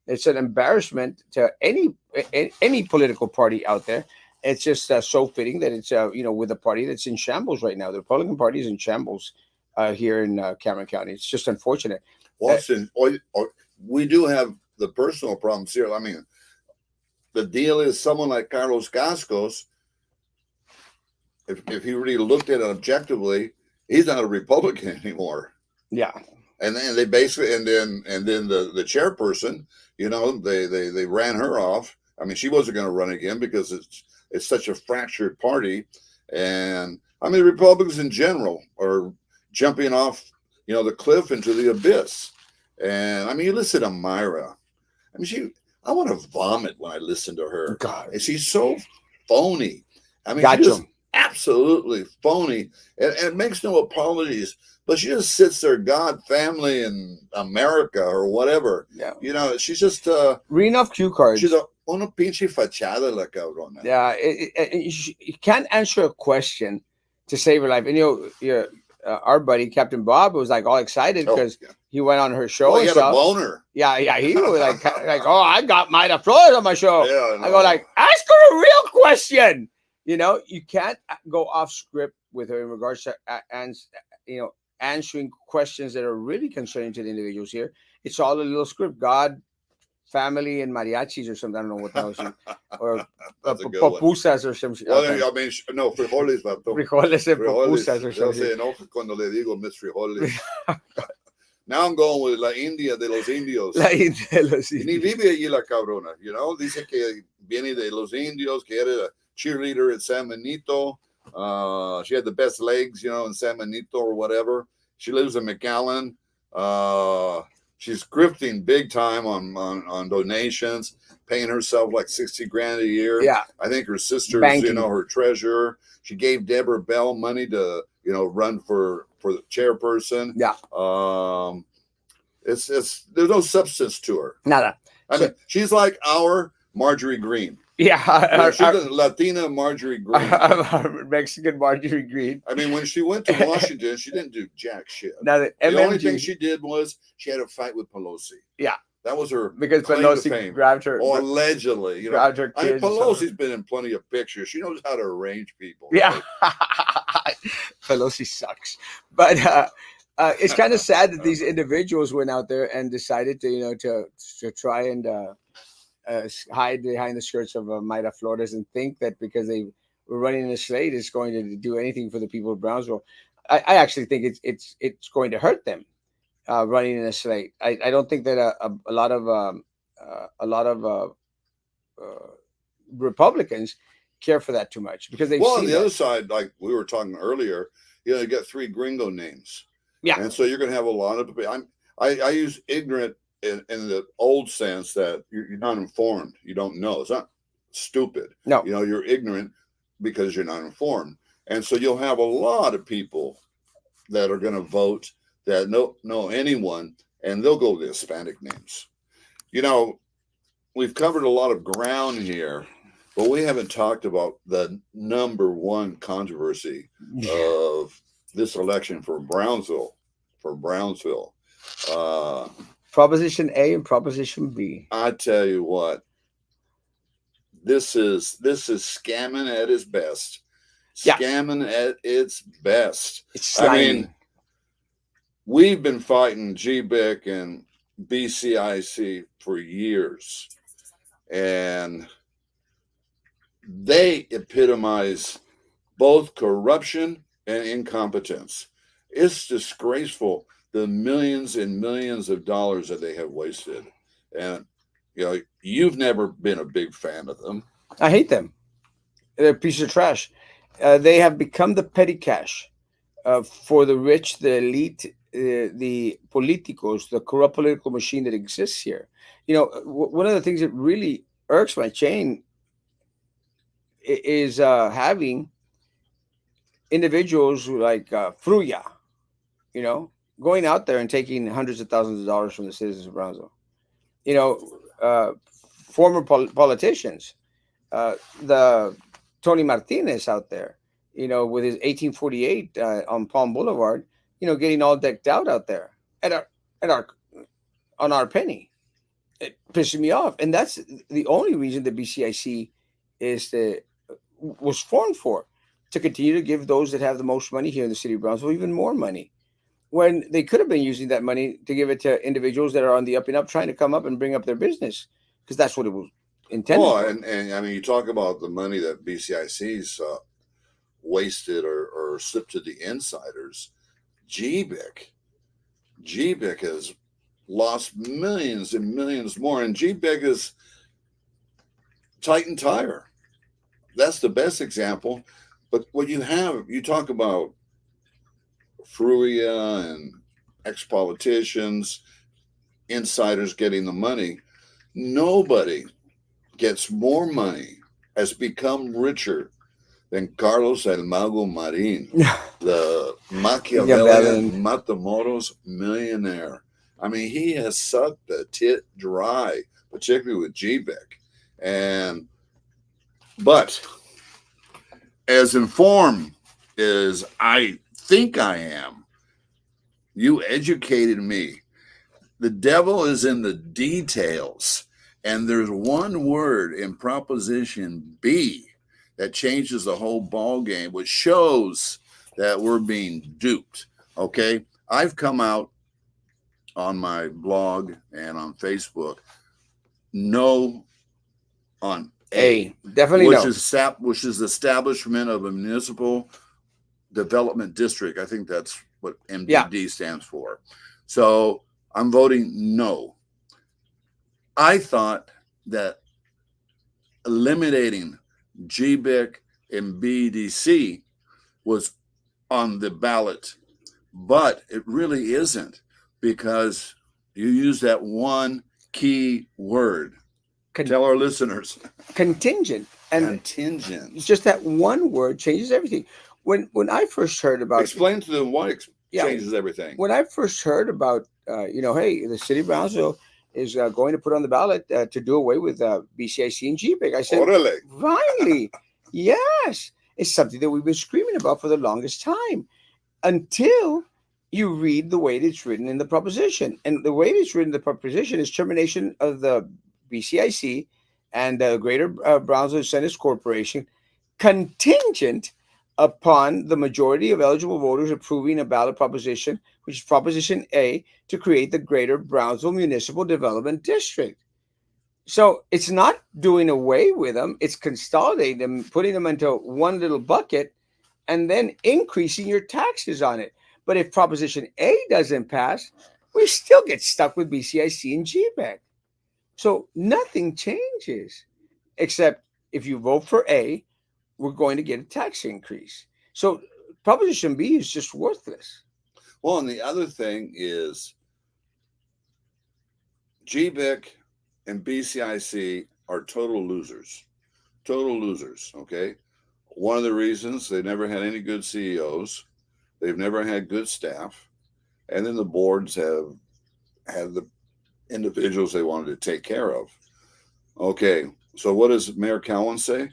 It's an embarrassment to any political party out there. It's just so fitting that it's with a party that's in shambles right now. The Republican Party is in shambles here in Cameron County. It's just unfortunate. Austin, we do have the personal problems here. I mean, the deal is someone like Carlos Cascos, if he really looked at it objectively, he's not a Republican anymore. Yeah. And then they basically, and then the chairperson, they ran her off. I mean, she wasn't going to run again because it's such a fractured party. And I mean, Republicans in general are jumping off, the cliff into the abyss. And I mean, you listen to Myra. I mean, I want to vomit when I listen to her. God, And she's so phony. I mean, she just gotcha. absolutely phony and makes no apologies. But she just sits there, God, family, and America or whatever. Yeah, You know, she's just, reading off cue she's cards. a una pinche fachada, la cabrona. Yeah, you can't answer a question to save her life. And our buddy Captain Bob was like all excited Oh, because yeah. he went on her Oh, show he and had a stuff. boner. Yeah, yeah, he was like, oh, I got Mayra Flores on my show. Yeah, I go no. like, ask her a real question. You can't go off script with her in regards to and answering questions that are really concerning to the individuals here. It's all a little script. God, family, and mariachis or something. I don't know what the hell she or That's a good one. papusas or some shit. Well, Okay, I mean, no, frijoles, vato. frijoles and Frijoles. papusas or Ya some se shit. enoja cuando le digo mis frijoles. Now I'm going with La India de los La Indios. gente de los Y ni indios. vive allí la cabrona, you know. Dice que viene de los Indios, que era a cheerleader at San Benito. She had the best legs, you know, in San Benito or whatever. She lives in McAllen. Uh, she's grifting big time on donations, paying herself like 60 grand a year. Yeah, I think her sister's, you know, banking. her treasurer. She gave Deborah Bell money to, you know, run for the chairperson. Yeah, It's there's no substance to her. nada. I So mean, she's like our Marjorie Green. yeah, You know, she's the Latina Marjorie Green. our Mexican Marjorie Green. I mean, when she went to Washington, she didn't do jack shit. Now the The only thing MMG, she did was she had a fight with Pelosi. yeah, That was her because claim to Pelosi fame. grabbed her, Or allegedly, you know. grabbed her I mean, kids. Or something. Pelosi's been in plenty of pictures. She knows how to arrange people. Yeah, Right? Pelosi sucks. But it's kind of sad that these individuals went out there and decided to, to try and hide behind the skirts of Mayra Flores and think that because they were running in a slate, it's going to do anything for the people of Brownsville. I actually think it's going to hurt them running in a slate. I don't think that a lot of uh, Republicans care for that too much because they've Well, on seen the other that. side, like we were talking earlier, you know, you got three gringo names. Yeah, And so you're going to have a lot of. I use ignorant in the old sense that you're not informed. You don't know. It's not stupid. no, You know, you're ignorant because you're not informed. And so you'll have a lot of people that are going to vote that know anyone, and they'll go with the Hispanic names. You know, we've covered a lot of ground here, but we haven't talked about the number one controversy of this election for Brownsville. For Brownsville, uh, Proposition A and Proposition B. I tell you what, this is scamming at its best. Yeah, Scamming at its best. it's I slimy. mean, we've been fighting GBIC and BCIC for years, and they epitomize both corruption and incompetence. It's disgraceful the millions and millions of dollars that they have wasted. And you know, you've never been a big fan of them. I hate them. They're a piece of trash. They have become the petty cash for the rich, the elite, the politicos, the corrupt political machine that exists here. One of the things that really irks my chain is having individuals like Fruya, you know, going out there and taking hundreds of thousands of dollars from the citizens of Brownsville. You know, uh, former politicians, the Tony Martinez out there, with his 1848 on Palm Boulevard, getting all decked out there at our on our penny. It pisses me off, and that's the only reason the BCIC is the was formed for, to continue to give those that have the most money here in the city of Brownsville even more money, when they could have been using that money to give it to individuals that are on the up and up, trying to come up and bring up their business, because that's what it was intended Well, for. and I mean, you talk about the money that BCIC's wasted or slipped to the insiders. GBIC, GBIC has lost millions and millions more, and GBIC is Titan Tire. That's the best example. But what you talk about Fruia and ex politicians. insiders getting the money. Nobody gets more money, has become richer than Carlos El Mago Marin, the Machiavellian Machiavellian. Matamoros millionaire. I mean, he has sucked the tit dry, particularly with GBEC. And but as informed as I think I am, you educated me. The devil is in the details. And there's one word in Proposition B that changes the whole ball game, which shows that we're being duped. Okay. I've come out on my blog and on Facebook, no on A, Definitely no. which is the establishment of a municipal development district. I think that's what Yeah. MDD stands for. So I'm voting no. I thought that eliminating GBIC and BDC was on the ballot, but it really isn't because you use that one key word. Tell our listeners. Contingent. And Contingent. just that one word changes everything. When I first heard about Explain to them why changes everything. When I first heard about, hey, the city of Brownsville is going to put on the ballot to do away with BCIC and GPIC, I said, Orale. finally, yes, it's something that we've been screaming about for the longest time until you read the way it's written in the proposition. And the way it's written in the proposition is termination of the BCIC and the Greater Brownsville Incentives Corporation contingent upon the majority of eligible voters approving a ballot proposition, which is Proposition A, to create the Greater Brownsville Municipal Development District. So it's not doing away with them, it's consolidating them, putting them into one little bucket, and then increasing your taxes on it. But if Proposition A doesn't pass, we still get stuck with BCIC and GBEC. So nothing changes, except if you vote for A, we're going to get a tax increase. So Proposition B is just worthless. Well, and the other thing is GBIC and BCIC are total losers. Total losers, okay? One of the reasons they never had any good CEOs, they've never had good staff, and then the boards have had the individuals they wanted to take care of. Okay, so what does Mayor Cowan say?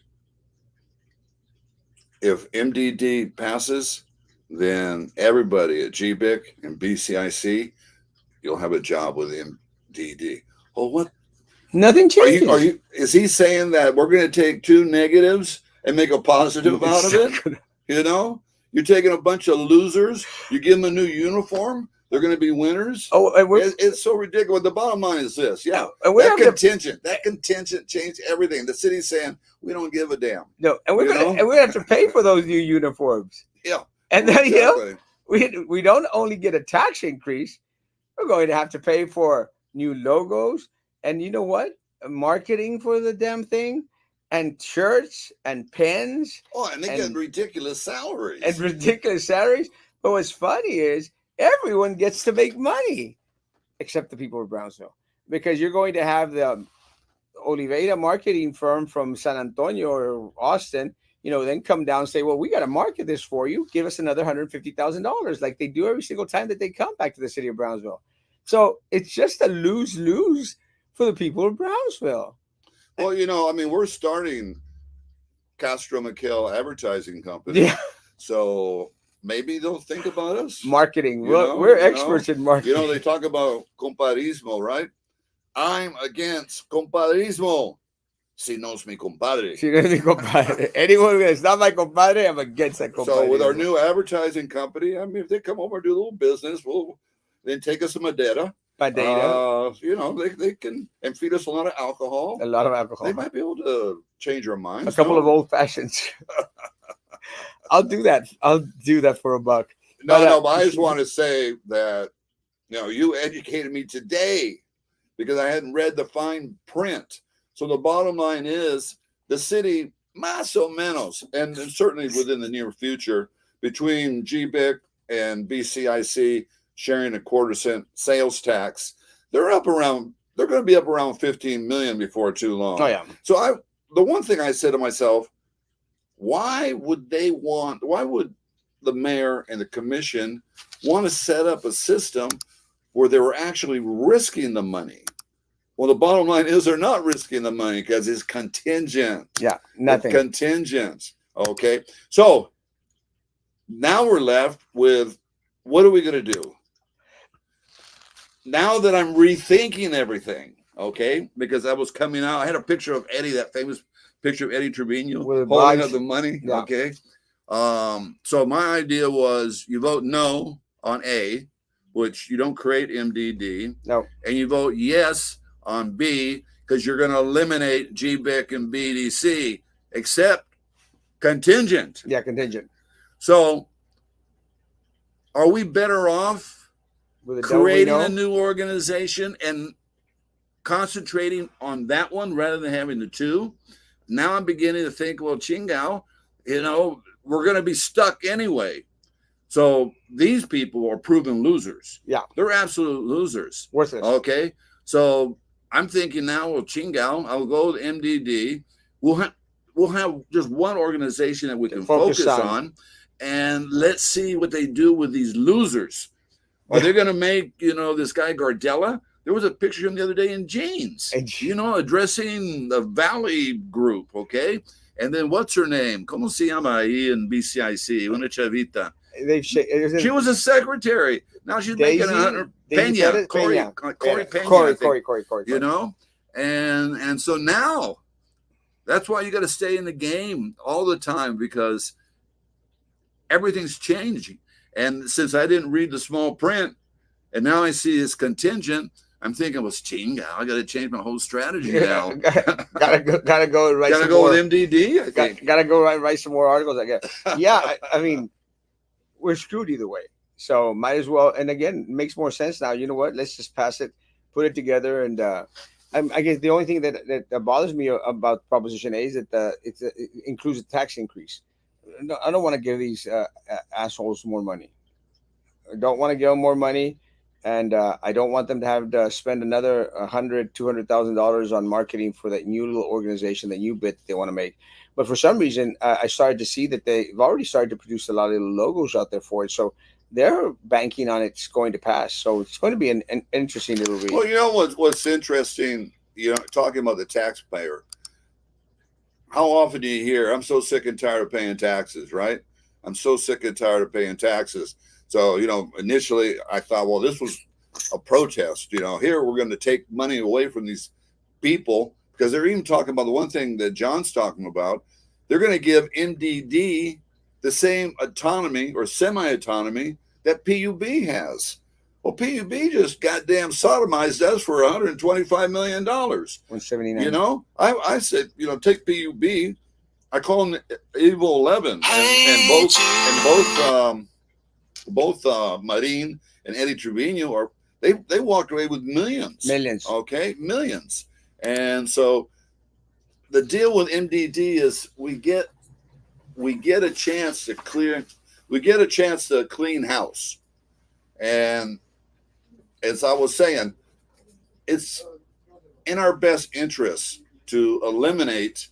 If MDD passes, then everybody at GBIC and BCIC, you'll have a job with MDD. Well, what? Nothing changes. Is he saying that we're going to take two negatives and make a positive out of it? You know, you're taking a bunch of losers, you give them a new uniform, they're going to be winners. Oh, it's so ridiculous. The bottom line is this: that contingent changed everything. The city's saying we don't give a damn. No, and we're gonna have to pay for those new uniforms. Yeah, and then we don't only get a tax increase, we're going to have to pay for new logos, and you know what? Marketing for the damn thing, and shirts and pens. Oh, and they get ridiculous salaries. But what's funny is everyone gets to make money, except the people of Brownsville, because you're going to have the Oliveira marketing firm from San Antonio or Austin, then come down and say, well, we got to market this for you. Give us another $150,000 like they do every single time that they come back to the city of Brownsville. So it's just a lose-lose for the people of Brownsville. Well, we're starting Castro McHale Advertising Company. Yeah. So maybe they'll think about us. Marketing. We're experts in marketing. They talk about compadrismo, right? I'm against compadrismo. Si no es mi compadre. Anyone that's not my compadre, I'm against that compadre. So with our new advertising company, if they come over and do a little business, we'll then take us some Madeira. They can and feed us a lot of alcohol. A lot of alcohol. They might be able to change our minds. A couple of old fashions. I'll do that. I'll do that for $1. But I just want to say that you educated me today because I hadn't read the fine print. So the bottom line is the city, más o menos, and certainly within the near future, between GBIC and BCIC sharing a 1/4 cent sales tax, They're going to be up around 15 million before too Oh long. yeah. So the one thing I said to myself, why would the mayor and the commission want to set up a system where they were actually risking the money? Well, the bottom line is they're not risking the money because it's contingent. Yeah. It's Nothing. contingent. Okay. So now we're left with, what are we going to do? Now that I'm rethinking everything, okay, because I was coming out, I had a picture of Eddie, that famous picture of Eddie Trevino With holding bags. up the money, Yeah. okay. So my idea was you vote no on A, which you don't create MDD, No. and you vote yes on B because you're going to eliminate GBIC and BDC, except contingent. Yeah. Contingent. So are we better off With the creating a know. new organization and concentrating on that one rather than having the two? Now I'm beginning to think, well, Chingao, we're going to be stuck anyway. So these people are proven losers. Yeah. They're absolute losers. Worthless. Okay. So I'm thinking now, well, Chingao, I'll go with MDD. We'll have just one organization that we can focus on, and let's see what they do with these losers. Are they going to make, this guy Gardella? There was a picture of him the other day in jeans, addressing the Valley group, okay? And then what's her name? ¿Cómo se llama ahí en BCIC? Una chavita. She was a secretary. Now she's making 100. Peña, Corey Peña. And so now that's why you got to stay in the game all the time, because everything's changing. And since I didn't read the small print, and now I see it's contingent, I'm thinking, well, Chinga, I got to change my whole strategy now. gotta go and write. Gotta go with MDD. I think. Gotta go write some more articles. I guess. Yeah, I mean, we're screwed either way. So might as well. And again, it makes more sense now. You know what? Let's just pass it, put it together, and I guess the only thing that bothers me about Proposition A is that it includes a tax increase. No, I don't want to give these assholes more money. I don't want to give them more money, and I don't want them to have to spend another $200,000 on marketing for that new little organization, that new bit they want to make. But for some reason, I started to see that they've already started to produce a lot of little logos out there for it. So they're banking on it's going to pass. So it's going to be an interesting little read. Well, you know what's interesting, talking about the taxpayer. How often do you hear, I'm so sick and tired of paying taxes, right? I'm so sick and tired of paying taxes. So, initially I thought, well, this was a protest. Here we're going to take money away from these people, because they're even talking about the one thing that John's talking about. They're going to give MDD the same autonomy or semi-autonomy that PUB has. Well, PUB just goddamn sodomized us for $125 million. 179. I said, take PUB. I call them Evil 11, and both Marin and Eddie Trevino they walked away with millions. Okay, millions. And so the deal with MDD is we get a chance to clean house. And as I was saying, it's in our best interest to eliminate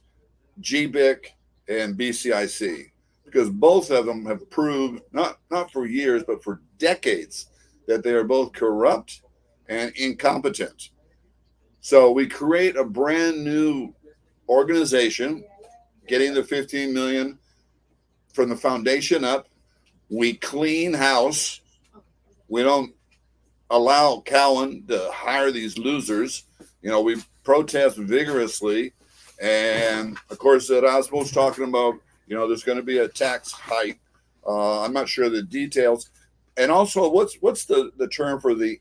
GBIC and BCIC, because both of them have proved, not for years, but for decades, that they are both corrupt and incompetent. So we create a brand new organization, getting the 15 million from the foundation up. We clean house. We don't allow Cowan to hire these losers. We protest vigorously. And of course, Erasmo's talking about, there's going to be a tax hike. I'm not sure the details. And also, what's the term for the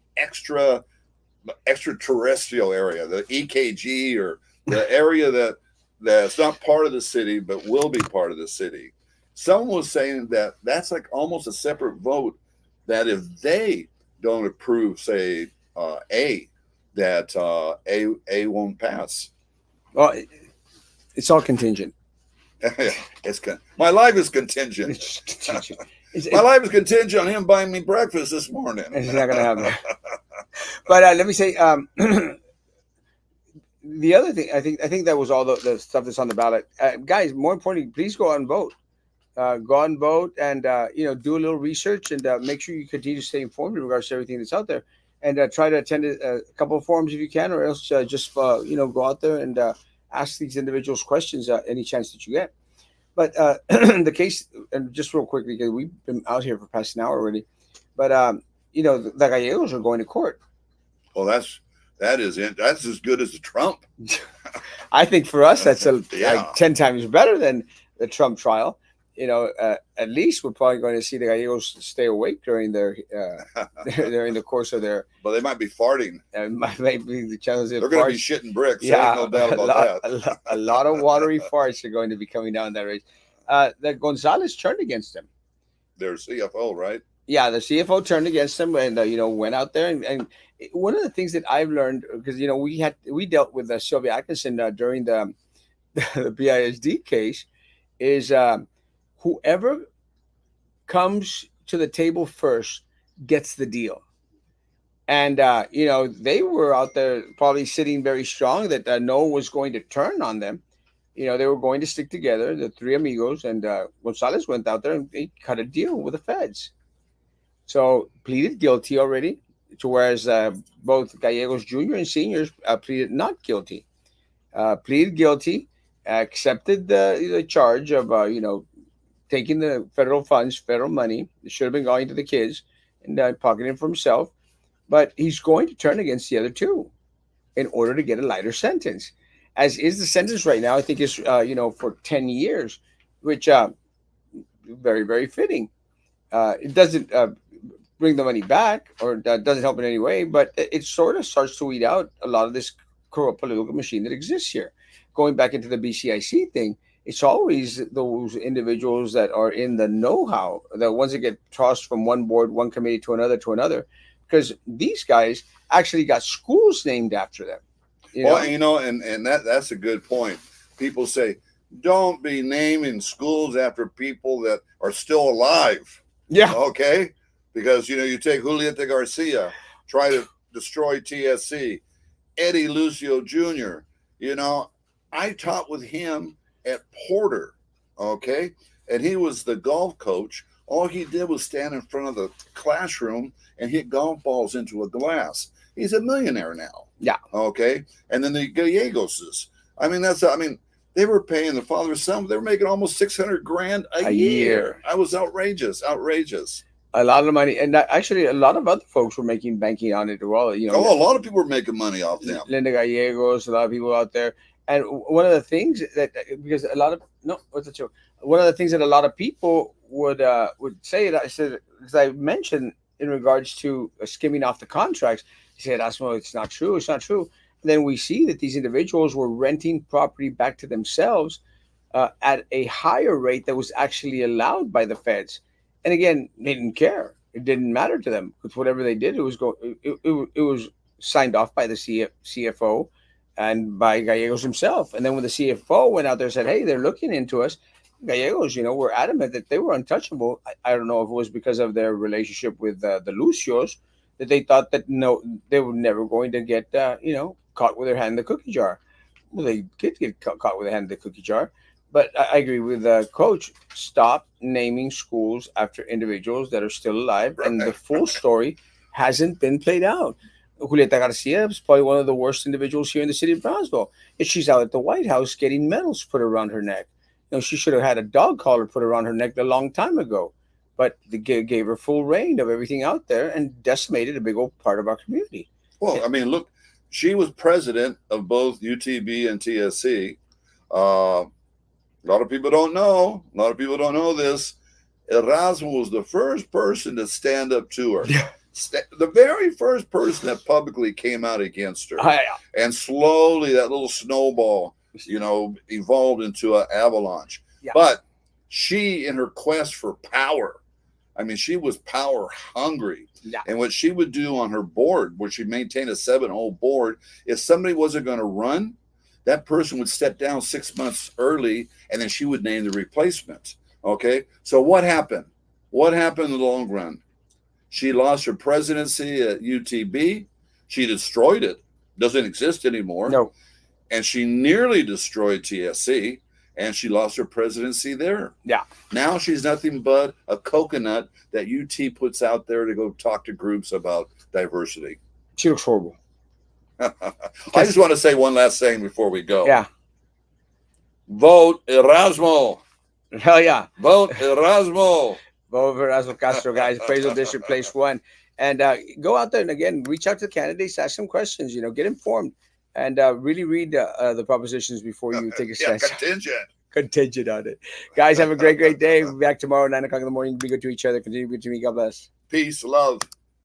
extraterrestrial area, the EKG, or the area that's not part of the city but will be part of the city? Someone was saying that that's like almost a separate vote, that if they don't approve, say, A, that A won't pass. Well, it's all contingent. My life is contingent. My life is contingent on him buying me breakfast this morning. It's not going to happen. But let me say, the other thing, I think that was all the stuff that's on the ballot. Guys, more importantly, please go out and vote. Go out and vote, and do a little research, and make sure you continue to stay informed in regards to everything that's out there, and try to attend a couple of forums if you can, or else just go out there and ask these individuals questions any chance that you get. But the case, and just real quickly, because we've been out here for past an hour already, but the Gallegos are going to court. Well, that's as good as the Trump. I think for us, that's Yeah. like 10 times better than the Trump trial. At least we're probably going to see the Gallegos stay awake during their during the course of their. But they might be farting. Might be the chances of They're going to be farts. shitting bricks. There Yeah, ain't no doubt a about lot, that. a lot of watery farts are going to be coming down that race. The Gonzalez turned against him. Their CFO, right? Yeah, the CFO turned against him, and went out there, and one of the things that I've learned, because we dealt with Sylvia Atkinson during the the BISD case, is whoever comes to the table first gets the deal. And they were out there probably sitting very strong that no one was going to turn on them. They were going to stick together, the three amigos, and Gonzalez went out there and they cut a deal with the feds. So pleaded guilty already, to whereas both Gallegos Jr. and seniors pleaded not guilty. Pleaded guilty, accepted the charge of taking the federal funds, federal money. It should have been going to the kids, and pocketing for himself. But he's going to turn against the other two in order to get a lighter sentence. As is the sentence right now, I think is for 10 years, which very very fitting. It doesn't bring the money back, or that doesn't help in any way, but it sort of starts to weed out a lot of this corrupt political machine that exists here. Going back into the BCIC thing, it's always those individuals that are in the know-how, the ones that get tossed from one board, one committee to another, because these guys actually got schools named after them. Well, and that's a good point. People say, don't be naming schools after people that are still alive. Yeah. Okay? Because, you take Julieta Garcia, try to destroy TSC, Eddie Lucio Jr. I taught with him at Porter, okay? And he was the golf coach. All he did was stand in front of the classroom and hit golf balls into a glass. He's a millionaire now. Yeah. Okay. And then the Gallegoses. They were paying the father son. They were making almost 600 grand a year. I was outrageous. A lot of money, and actually, a lot of other folks were banking on it as well. A lot of people were making money off them. Linda Gallegos, a lot of people out there, and one of the things that because a lot of no, what's the joke? One of the things that a lot of people would say that I said, because I mentioned in regards to skimming off the contracts, he said, "Erasmo, it's not true. It's not true." And then we see that these individuals were renting property back to themselves at a higher rate that was actually allowed by the feds. And again, they didn't care. It didn't matter to them because whatever they did, it was signed off by the CFO and by Gallegos himself. And then when the CFO went out there and said, "Hey, they're looking into us," Gallegos, were adamant that they were untouchable. I don't know if it was because of their relationship with the Lucios, that they thought that no, they were never going to get caught with their hand in the cookie jar. Well, they did get caught with their hand in the cookie jar. But I agree with Coach. Stop naming schools after individuals that are still alive, and the full story hasn't been played out. Julieta Garcia is probably one of the worst individuals here in the city of Brownsville. And she's out at the White House getting medals put around her neck. She should have had a dog collar put around her neck a long time ago. But they gave her full reign of everything out there and decimated a big old part of our community. Well, look, she was president of both UTB and TSC. A lot of people don't know. A lot of people don't know this. Erasmo was the first person to stand up to her. Yeah. The very first person that publicly came out against her. And slowly that little snowball, evolved into an avalanche. Yeah. But she, in her quest for power, she was power hungry. Yeah. And what she would do on her board, where she maintained a 7-hole board, if somebody wasn't going to run, that person would step down 6 months early, and then she would name the replacement. Okay? So what happened? What happened in the long run? She lost her presidency at UTB. She destroyed it. Doesn't exist anymore. No. And she nearly destroyed TSC, and she lost her presidency there. Yeah. Now she's nothing but a coconut that UT puts out there to go talk to groups about diversity. She looks horrible. I just want to say one last thing before we go. Yeah. Vote Erasmo. Hell yeah. Vote Erasmo. Vote for Erasmo Castro, guys. Appraisal District, place 1. And go out there and, again, reach out to the candidates, ask some questions, get informed, and really read the propositions before you take a stance. Contingent on it. Guys, have a great, great day. We'll be back tomorrow, 9 o'clock in the morning. Be good to each other. Continue to be good to me. God bless. Peace, love.